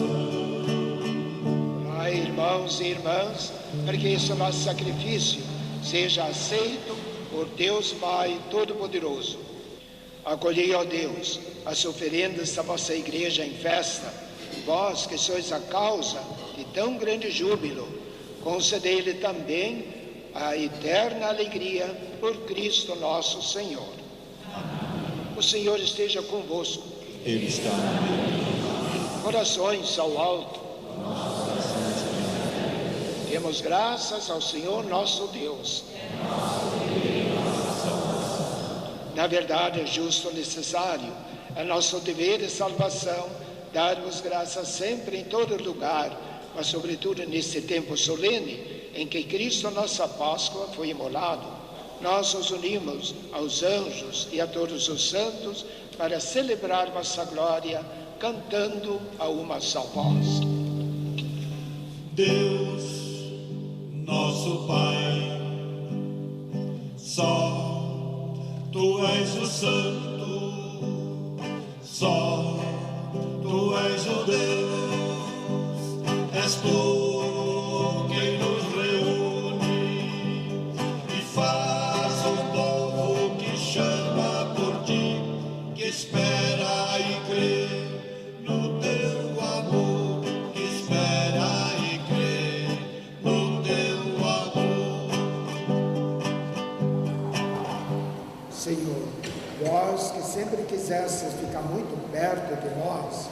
Ai, irmãos e irmãs, para que esse nosso sacrifício seja aceito por Deus Pai Todo-Poderoso. Acolhei, ó Deus, as oferendas da vossa igreja em festa, vós que sois a causa de tão grande júbilo, concedei-lhe também a eterna alegria por Cristo nosso Senhor. O Senhor esteja convosco. Ele está no meio. Corações ao alto. Demos graças ao Senhor nosso Deus. Na verdade, é justo e necessário, é nosso dever e salvação, dar-vos graças sempre em todo lugar, mas sobretudo neste tempo solene, em que Cristo, nossa Páscoa, foi imolado. Nós nos unimos aos anjos e a todos os santos para celebrar vossa glória, cantando a uma só voz. Deus, nosso Pai, só Tu és o Santo, só Tu és o Deus, és Tu quem nos reúne e faz um povo que chama por Ti, que espera e crê no Teu amor, que espera e crê no Teu amor. Senhor, vós que sempre quisestes ficar muito perto de nós,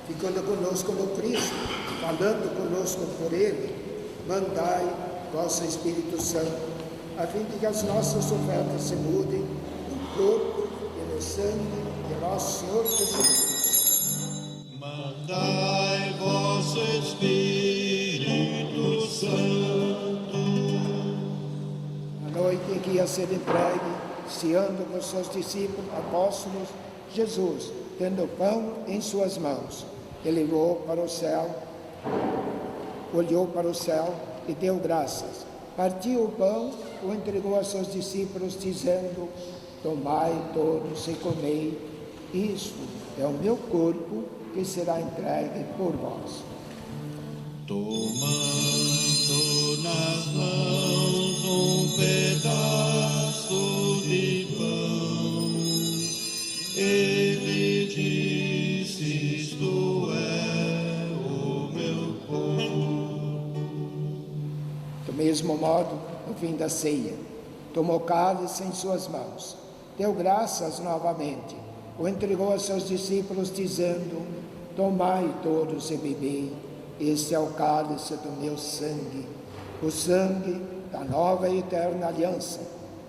ficando conosco no Cristo, falando conosco por Ele, mandai vosso Espírito Santo, a fim de que as nossas ofertas se mudem no corpo e no sangue de nosso Senhor Jesus Cristo. Mandai vosso Espírito Santo. A noite em que ia ser entregue, ceando com seus discípulos apóstolos, Jesus, tendo o pão em suas mãos, elevou para o céu, olhou para o céu e deu graças. Partiu o pão, o entregou a seus discípulos, dizendo: tomai todos e comei, isto é o meu corpo que será entregue por vós. Tomando nas mãos um pedaço de pão, ele disse: isto é o meu corpo. Do mesmo modo, no fim da ceia, tomou o cálice em suas mãos, deu graças novamente, o entregou a seus discípulos, dizendo: tomai todos e bebei, este é o cálice do meu sangue, o sangue da nova e eterna aliança,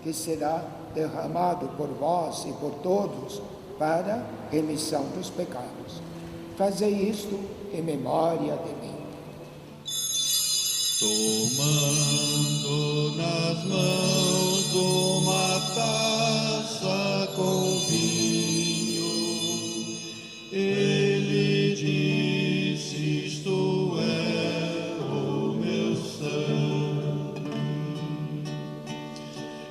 que será derramado por vós e por todos para remissão dos pecados. Fazei isto em memória de mim. Tomando nas mãos uma taça com vinho, Ele disse: isto é o meu sangue.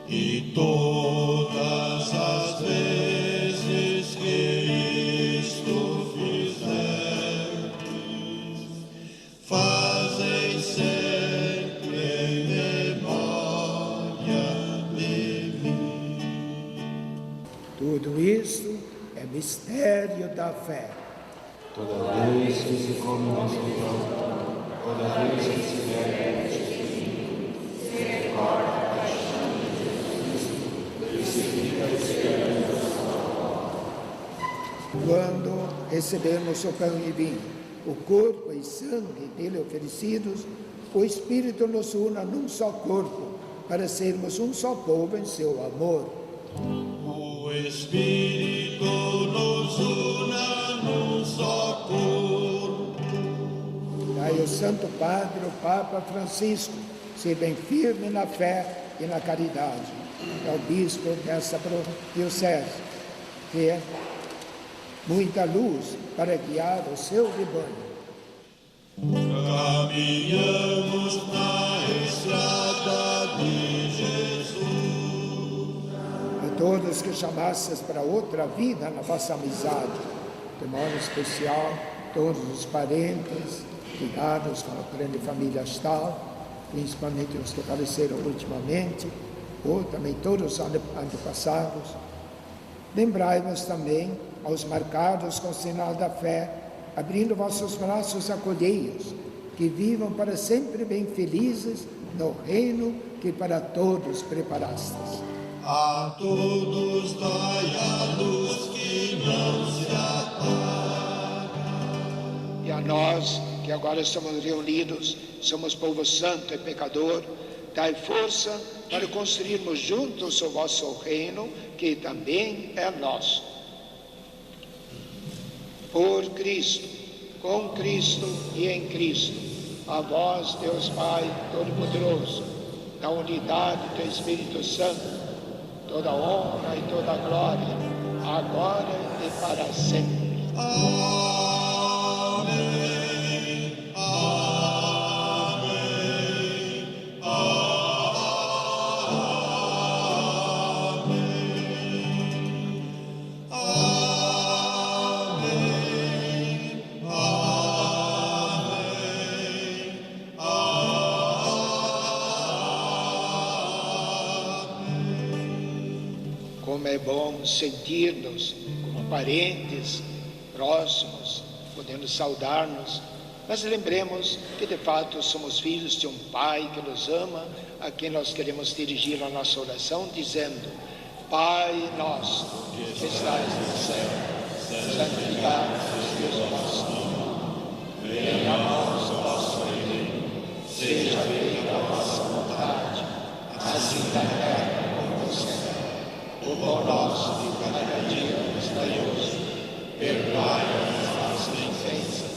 E todas as vezes que isto fizerdes, fazem sempre em memória de mim. Tudo isso é mistério da fé. Toda vez que se come nesse pão, toda vez que se bebe neste vinho, se recorda a paixão de Jesus Cristo e se fica esperando a sua volta. Quando recebemos o pão e vinho, o corpo e sangue dele oferecidos, o Espírito nos une num só corpo, para sermos um só povo em seu amor. O Espírito nos una num só corpo. Daí o Santo Padre, o Papa Francisco, se bem firme na fé e na caridade. É o bispo dessa diocese, que é muita luz para guiar o seu rebanho. Caminhamos na estrada de Jesus. A todos que chamasses para outra vida na vossa amizade, de modo especial, todos os parentes ligados com a grande família Stahl, principalmente os que faleceram ultimamente, ou também todos os antepassados. Lembrai-vos também aos marcados com o sinal da fé, abrindo vossos braços acolheios, que vivam para sempre bem felizes no reino que para todos preparastes. A todos dai a luz que não se apaga. E a nós, que agora estamos reunidos, somos povo santo e pecador, dai força para construirmos juntos o vosso reino, que também é nosso. Por Cristo, com Cristo e em Cristo, a vós, Deus Pai Todo-Poderoso, na unidade do Espírito Santo, toda honra e toda glória, agora e para sempre. Amém, amém, amém, amém, Como é bom sentir-nos como parentes próximos, podendo saudar-nos, mas lembremos que de fato somos filhos de um Pai que nos ama, a quem nós queremos dirigir a nossa oração dizendo: Pai nosso que estás no céu, santificado seja o vosso nome, venha a nós o vosso reino, seja feita a vossa vontade, assim na terra como no céu. O pão nosso de cada dia nos dai hoje, perdoai-nos as nossas ofensas,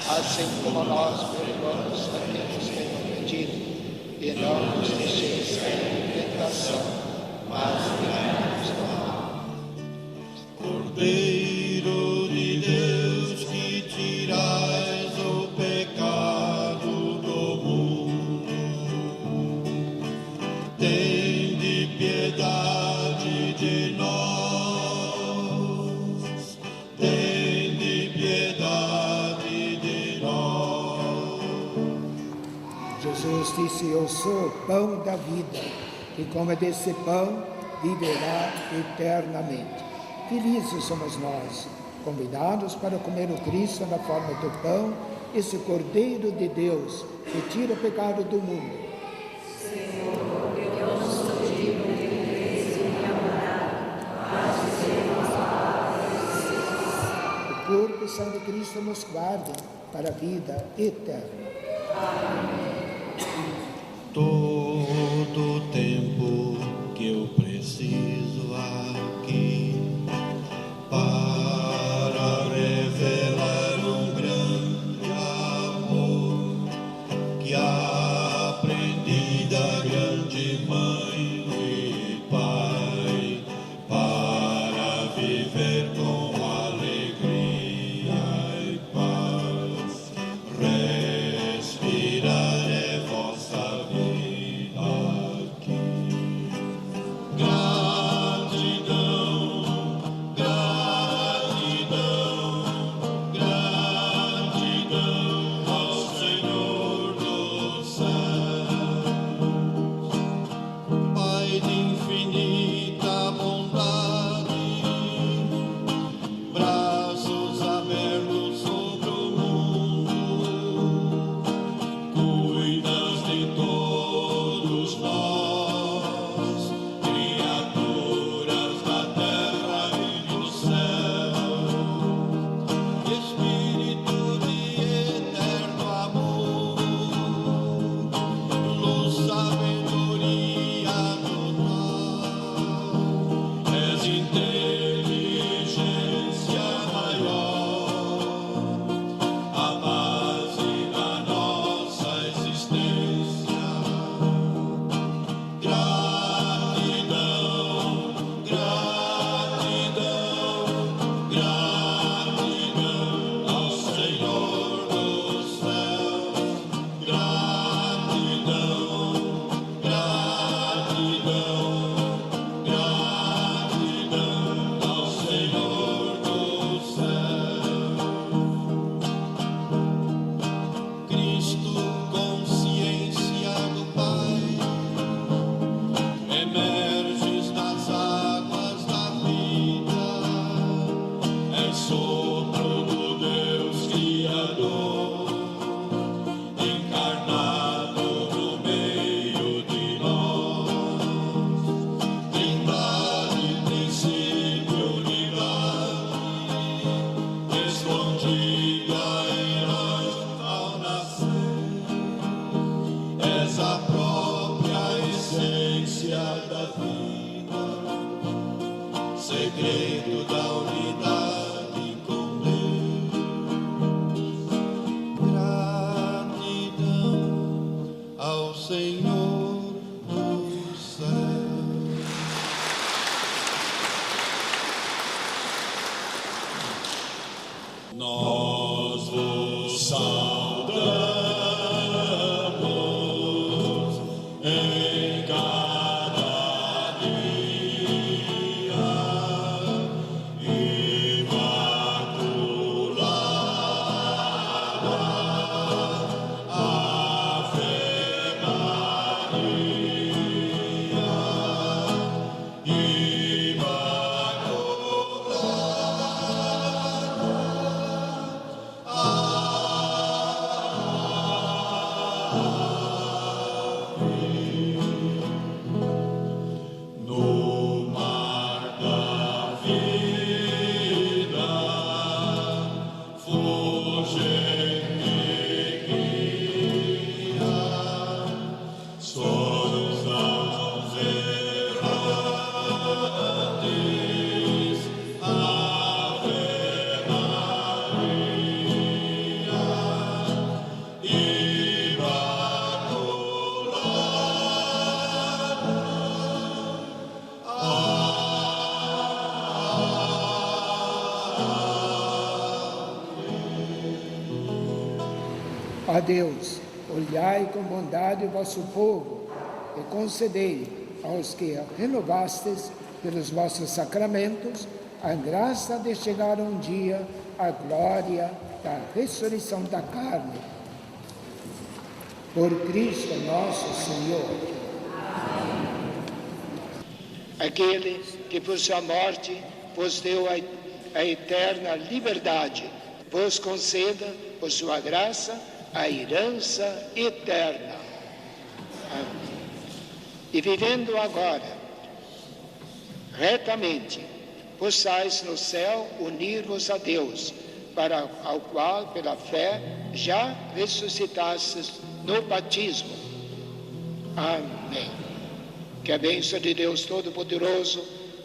assim como nós perdoamos a quem nos tem ofendido, e não nos deixeis cair em tentação, mas livrai-nos do mal. Cordeiro de Deus, que tirais o pecado do mundo, tende piedade de nós, tende piedade de nós. Jesus disse: eu sou o pão da vida, e como desse pão viverá eternamente. Felizes somos nós, convidados para comer o Cristo na forma do pão, esse Cordeiro de Deus que tira o pecado do mundo. Senhor, eu não sou digno de viver sem me amar, mas dizer uma palavra. O corpo e sangue de Cristo nos guardem para a vida eterna. Todo o tempo que eu preciso aqui para revelar um grande amor que aprendi da grande mãe e pai, para viver com alegria. Ó Deus, olhai com bondade o vosso povo e concedei aos que renovastes pelos vossos sacramentos a graça de chegar um dia à glória da ressurreição da carne. Por Cristo nosso Senhor. Aquele que por sua morte vos deu a eterna liberdade, vos conceda, por sua graça, a herança eterna. Amém. E vivendo agora retamente, possais no céu unir-vos a Deus, para ao qual, pela fé, já ressuscitastes no batismo. Amém. Que a bênção de Deus Todo-Poderoso,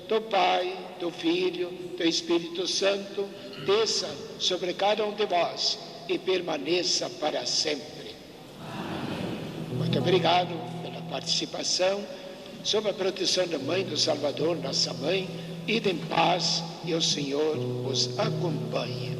do Pai, do Filho, do Espírito Santo, desça sobre cada um de vós e permaneça para sempre. Muito obrigado pela participação, sob a proteção da Mãe do Salvador, nossa Mãe, ide em paz e o Senhor os acompanhe.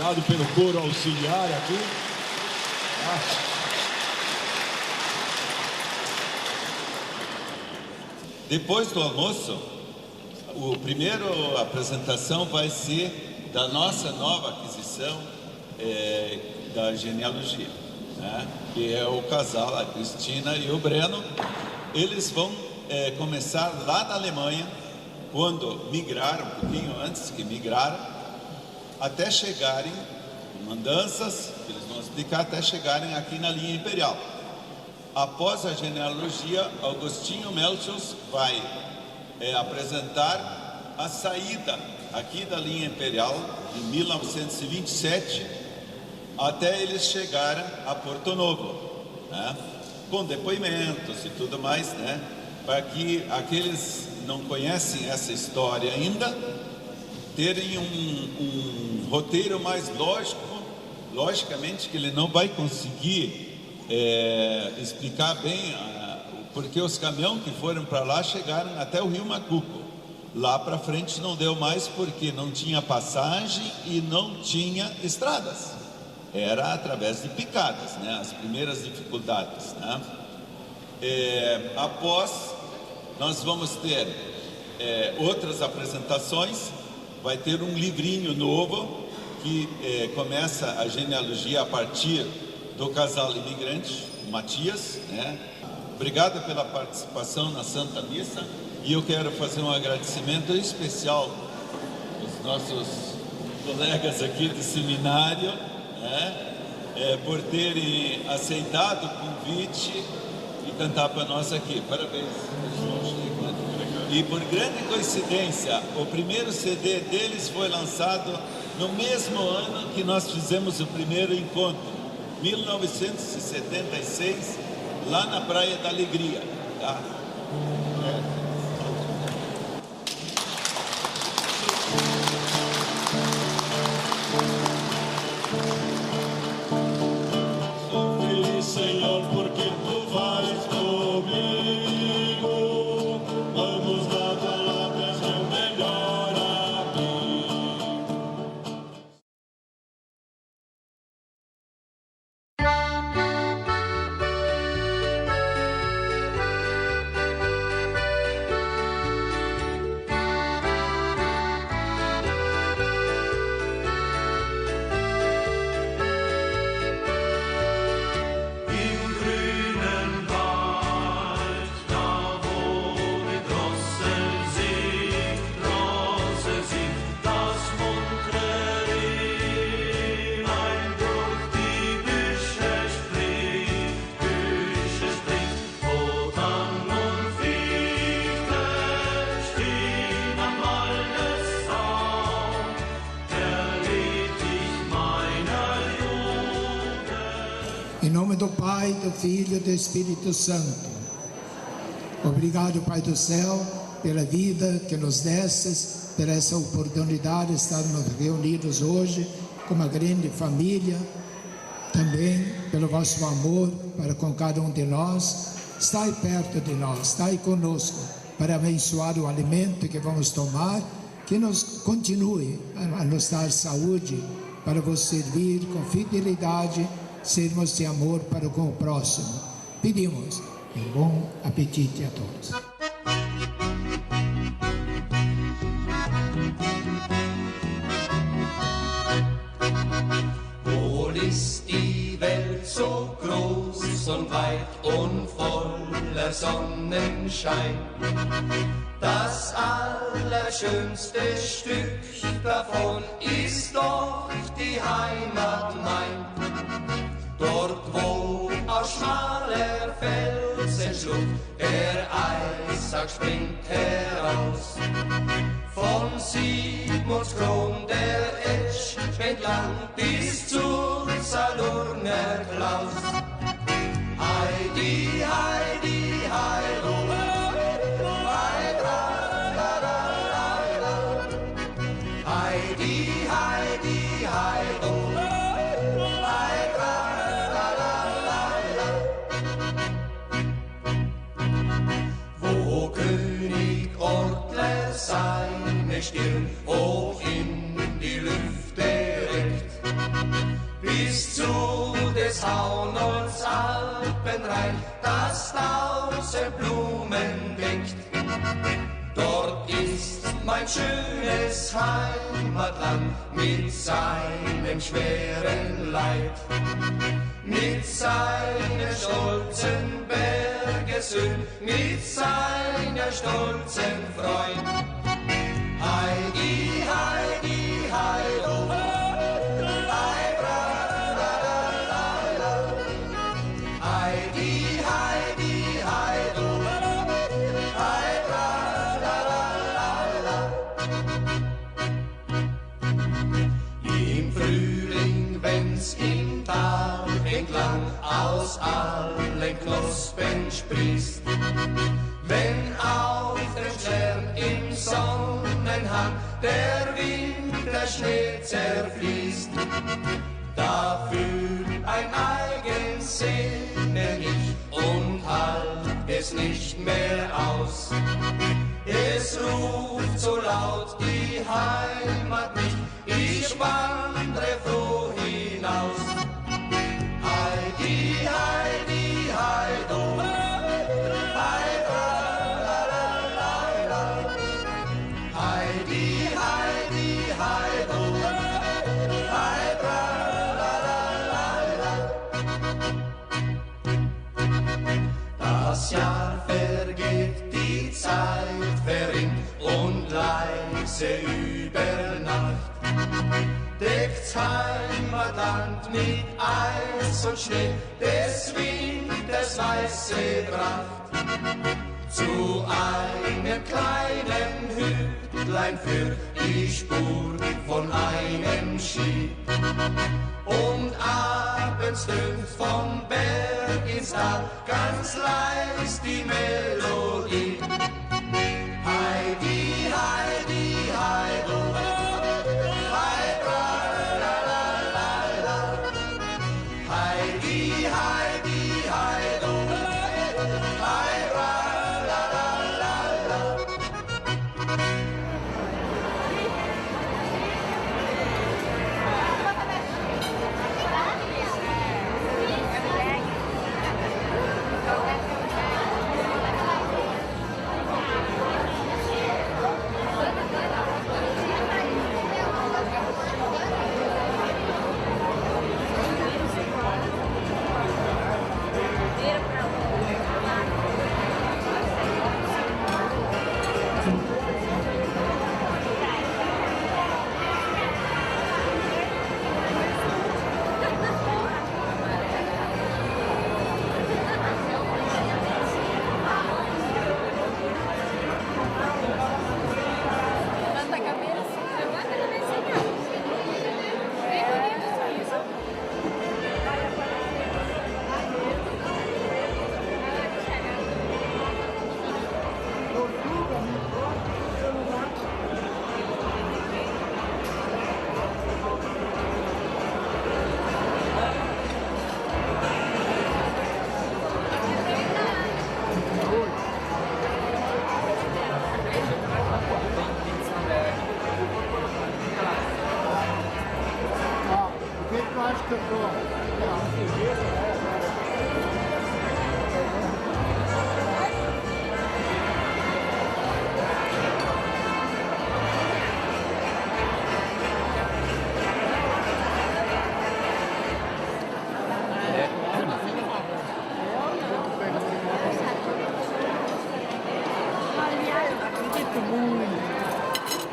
Obrigado pelo coro auxiliar aqui. Depois do almoço, a primeira apresentação vai ser da nossa nova aquisição da genealogia, né? Que é o casal, a Cristina e o Breno. Eles vão começar lá na Alemanha, quando migraram, um pouquinho antes que migraram, até chegarem, andanças, que eles vão explicar, até chegarem aqui na linha imperial. Após a genealogia, Augustinho Melchius vai apresentar a saída aqui da linha imperial, em 1927, até eles chegarem a Porto Novo, né? Com depoimentos e tudo mais, né? Para que aqueles que não conhecem essa história ainda, terem um roteiro mais lógico. Logicamente que ele não vai conseguir explicar bem, porque os caminhões que foram para lá chegaram até o Rio Macuco. Lá para frente não deu mais, porque não tinha passagem e não tinha estradas. Era através de picadas, né? As primeiras dificuldades, né? Após, nós vamos ter outras apresentações. Vai ter um livrinho novo que começa a genealogia a partir do casal imigrante, Matias, né? Obrigado pela participação na Santa Missa, e eu quero fazer um agradecimento especial aos nossos colegas aqui do seminário, né? Por terem aceitado o convite e cantar para nós aqui. Parabéns. E por grande coincidência, o primeiro CD deles foi lançado no mesmo ano que nós fizemos o primeiro encontro. 1976, lá na Praia da Alegria. Tá? Sou feliz, Senhor, porque tu vais comigo. Vamos lado a lado, és meu melhor amigo. Im grünen Wald, da wo die Drossel singt, das muntre Rehlein durch die Büsche springt, wo Tang und Fichten stehen am Waldessaum, erlebt ich meiner Jugend. Em nome do Pai, do Filho e do Espírito Santo. Obrigado, Pai do céu, pela vida que nos destes, por essa oportunidade de estarmos reunidos hoje como uma grande família. Também pelo vosso amor para com cada um de nós. Estai perto de nós, estai conosco para abençoar o alimento que vamos tomar, que nos continue a nos dar saúde para vos servir com fidelidade, sermos de amor para com o próximo. Pedimos um bom apetite a todos. Wohl ist die Welt so groß und weit und voller Sonnenschein. Das allerschönste Stück davon ist doch die Heimat mein. Dort, wo aus schmaler Felsenschlucht der Eissack springt heraus. Von Sigmundskron der Etsch entlang bis zur Salurner Klaus. Heidi, Heidi, Heido, Heidi, Heidi, Heido, wo König Ortler seine Stirn hoch in die Lüfte reckt, bis zu des Haunolds Alpenreich, das 1000 Blumen deckt. Dort ist mein schönes Heimatland mit seinem schweren Leid, mit seinen stolzen Bergesöhn, mit seiner stolzen Freund. Heidi, Heidi, Heido, Heidi, Heidi, Heido, im Frühling, wenn's im Tal entlang aus allen Knospen sprießt, wenn auf dem Stern im Sonnenhang der Winterschnee zerfließt, da fühlt ein eigens Sehnen ich und halt es nicht mehr aus. Es ruft so laut die Heimat nicht, ich wandre froh hinaus. Heidi, Heidi, Heido, Heidi, Heidi, Heido, das Jahr vergeht, die Zeit verrinnt und leise über Nacht deckt's Heimatland mit Eis und Schnee, des Winters weiße Pracht. Zu einem kleinen Hütlein führt die Spur von einem Ski und ab Abendstund vom Berg ins Tal, ganz leis die Melodie. Heidi, Heidi, Heido, Heidra, la la la la. Heidi, Heidi, Heido, Heidra, la la la la.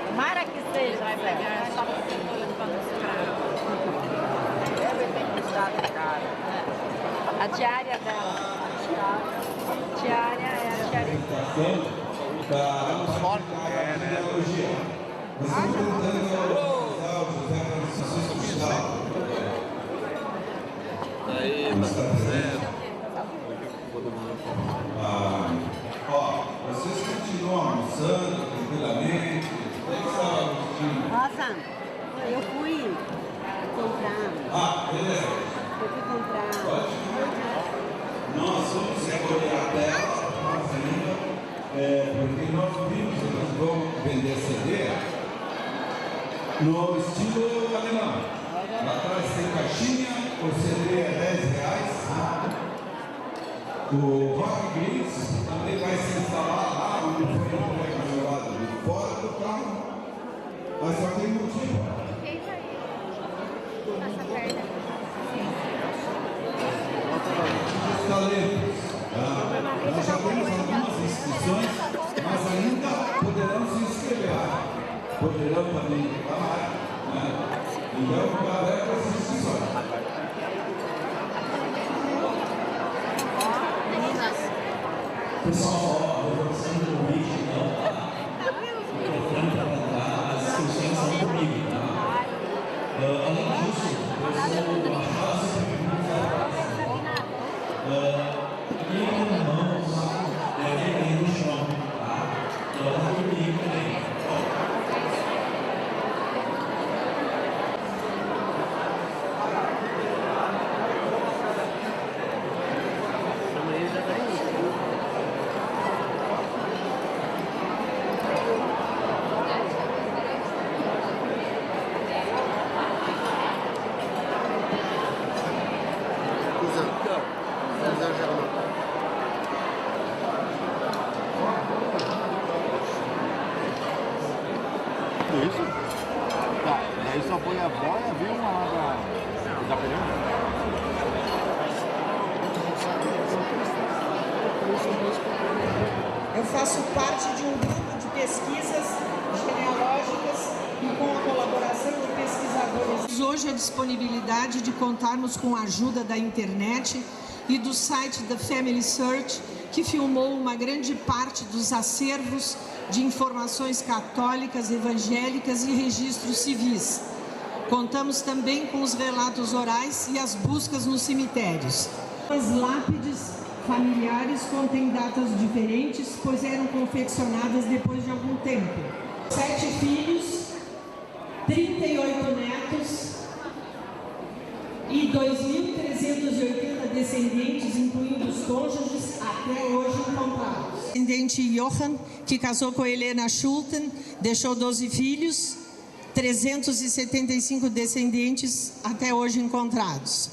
Tomara que seja, vai pegar só para a diária dela. A diária é a diária. Aí, tá certo. Vocês continuam almoçando tranquilamente? Rosa, eu fui comprar. Ah, beleza. Eu fui comprar. Nós vamos recolher a tela, porque nós vimos que nós vamos vender CD no estilo alemão. Lá atrás tem caixinha, o CD é R$10. O Rock Greens também vai se instalar lá onde foi o lado de fora do carro, mas só tem motivo. Os talentos. Nós já temos algumas inscrições, mas ainda poderão se inscrever. Poderão também reclamar. Então, está aberto as inscrições. Pessoal, eu vou precisando do convite, então, tá? O microfone para cantar, as inscrições são comigo, tá? Além disso, eu sou a fase e com mãos, ninguém no chão, tá? Então, tá comigo também. Isso? Tá, daí só põe a boia, viu uma lá da pergunta? Eu faço parte de um grupo de pesquisas genealógicas e com a colaboração de pesquisadores. Hoje a disponibilidade de contarmos com a ajuda da internet e do site da Family Search, que filmou uma grande parte dos acervos de informações católicas, evangélicas e registros civis. Contamos também com os relatos orais e as buscas nos cemitérios. As lápides familiares contêm datas diferentes, pois eram confeccionadas depois de algum tempo. 7 filhos, 38 netos e 2.380 descendentes, incluindo os cônjuges, até hoje encontrados. O descendente Johann, que casou com Helena Schulten, deixou 12 filhos, 375 descendentes até hoje encontrados.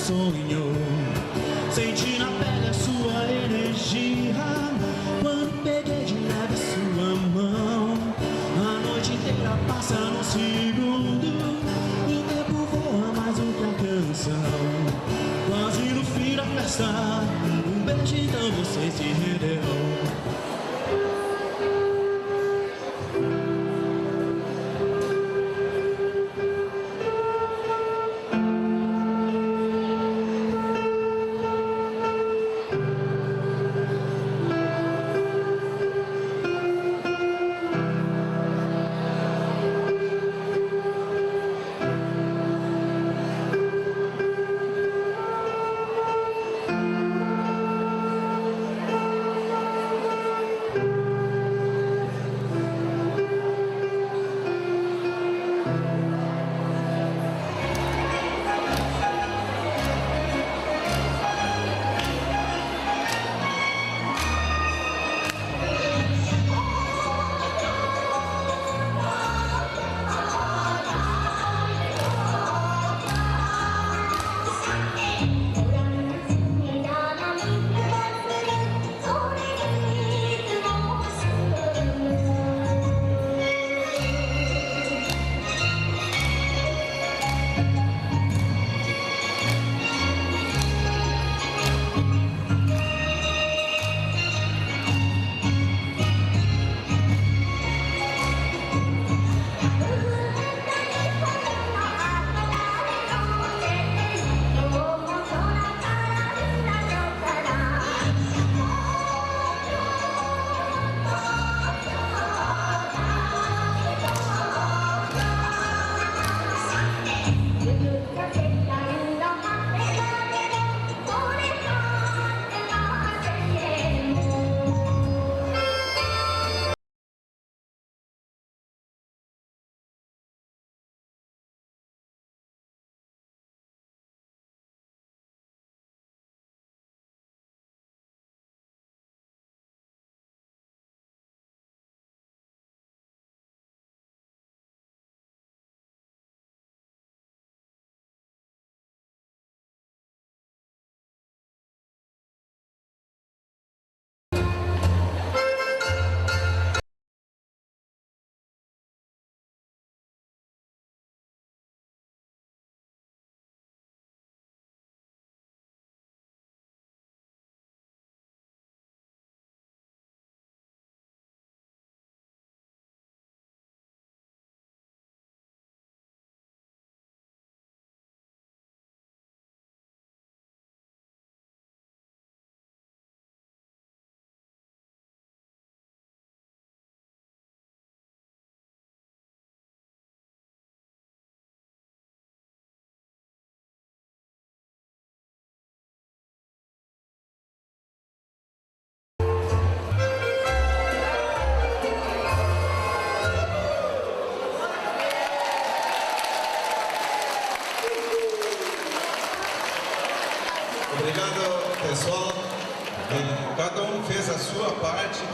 Sonhou, senti na pele a sua energia. Quando peguei de leve sua mão, a noite inteira passa num segundo. O tempo voa mais do que a canção. Quase no fim da festa, um beijo então você se rendeu.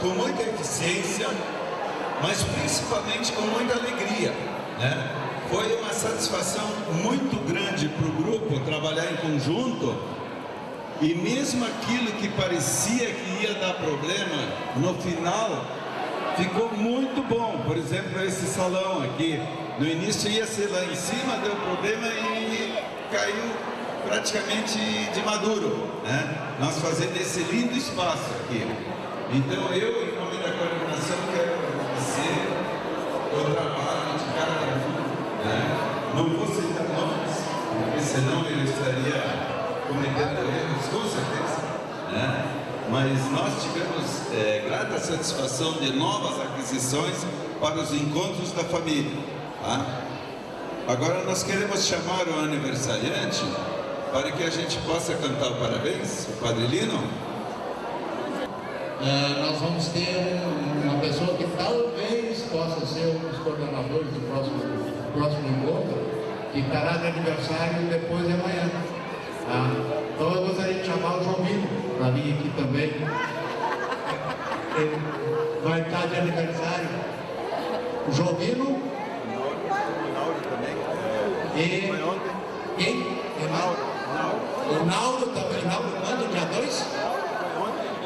com muita eficiência, mas principalmente com muita alegria, né? Foi uma satisfação muito grande para o grupo trabalhar em conjunto, e mesmo aquilo que parecia que ia dar problema, no final ficou muito bom. Por exemplo, esse salão aqui, no início ia ser lá em cima, deu problema e caiu praticamente de maduro, né? Nós fazendo esse lindo espaço aqui. Então eu, em nome da coordenação, quero agradecer o trabalho de cada um, né? Não vou citar nomes, porque senão eu estaria cometendo erros, com certeza, né? Mas nós tivemos grata satisfação de novas aquisições para os encontros da família, tá? Agora nós queremos chamar o aniversariante para que a gente possa cantar parabéns, o Padre Lino. Nós vamos ter uma pessoa que talvez possa ser um dos coordenadores do próximo encontro, que estará de aniversário depois de amanhã. Tá? Então eu gostaria de chamar o João Vitor para vir aqui também. Ele vai estar de aniversário. O João Vitor. E quem? O Naldo também. O Naldo quando? Dia 2?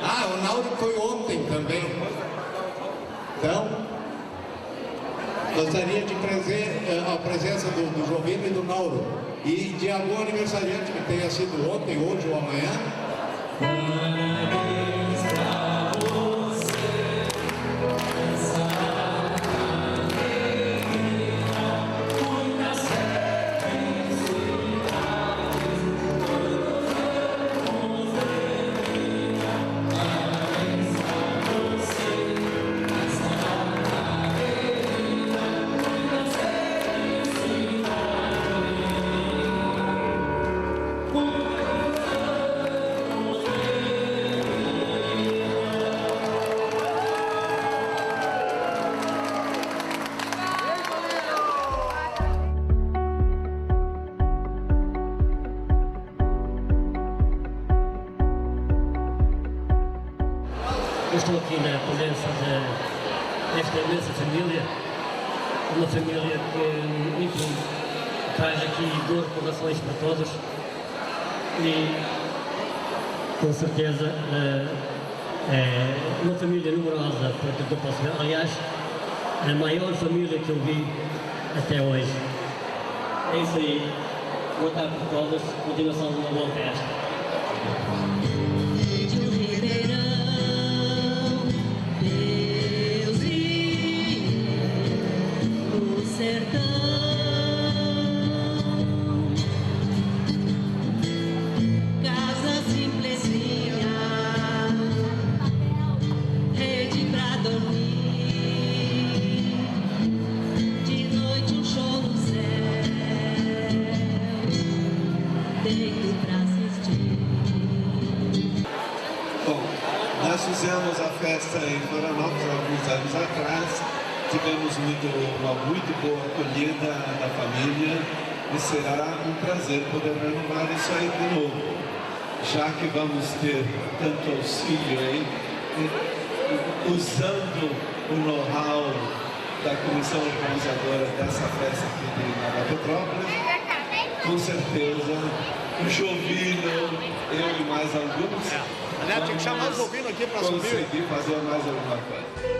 Ah, o Naldo foi ontem também. Então, gostaria de trazer a presença do João Vitor e do Naldo. E de algum aniversariante que tenha sido ontem, hoje ou amanhã. Parabéns pra você, essa alegria, muitas felicidades, todos vamos ver. Parabéns pra você, essa alegria, muitas felicidades. Eu estou aqui na presença desta imensa família, uma família que, enfim, traz aqui boas recordações para todos e, com certeza, é uma família numerosa, para que eu posso ver. Aliás, a maior família que eu vi até hoje. É isso aí. Boa tarde para todos. Continuação de uma boa festa. Nós fizemos a festa em Florianópolis há alguns anos atrás, tivemos uma muito boa acolhida da família e será um prazer poder renovar isso aí de novo, já que vamos ter tanto auxílio aí, usando o know-how da comissão organizadora dessa festa aqui de Nova Petrópolis, com certeza o Jovino, eu e mais alguns. Aliás, tinha que chamar o Jovino aqui para subir. Conseguir fazer mais alguma coisa.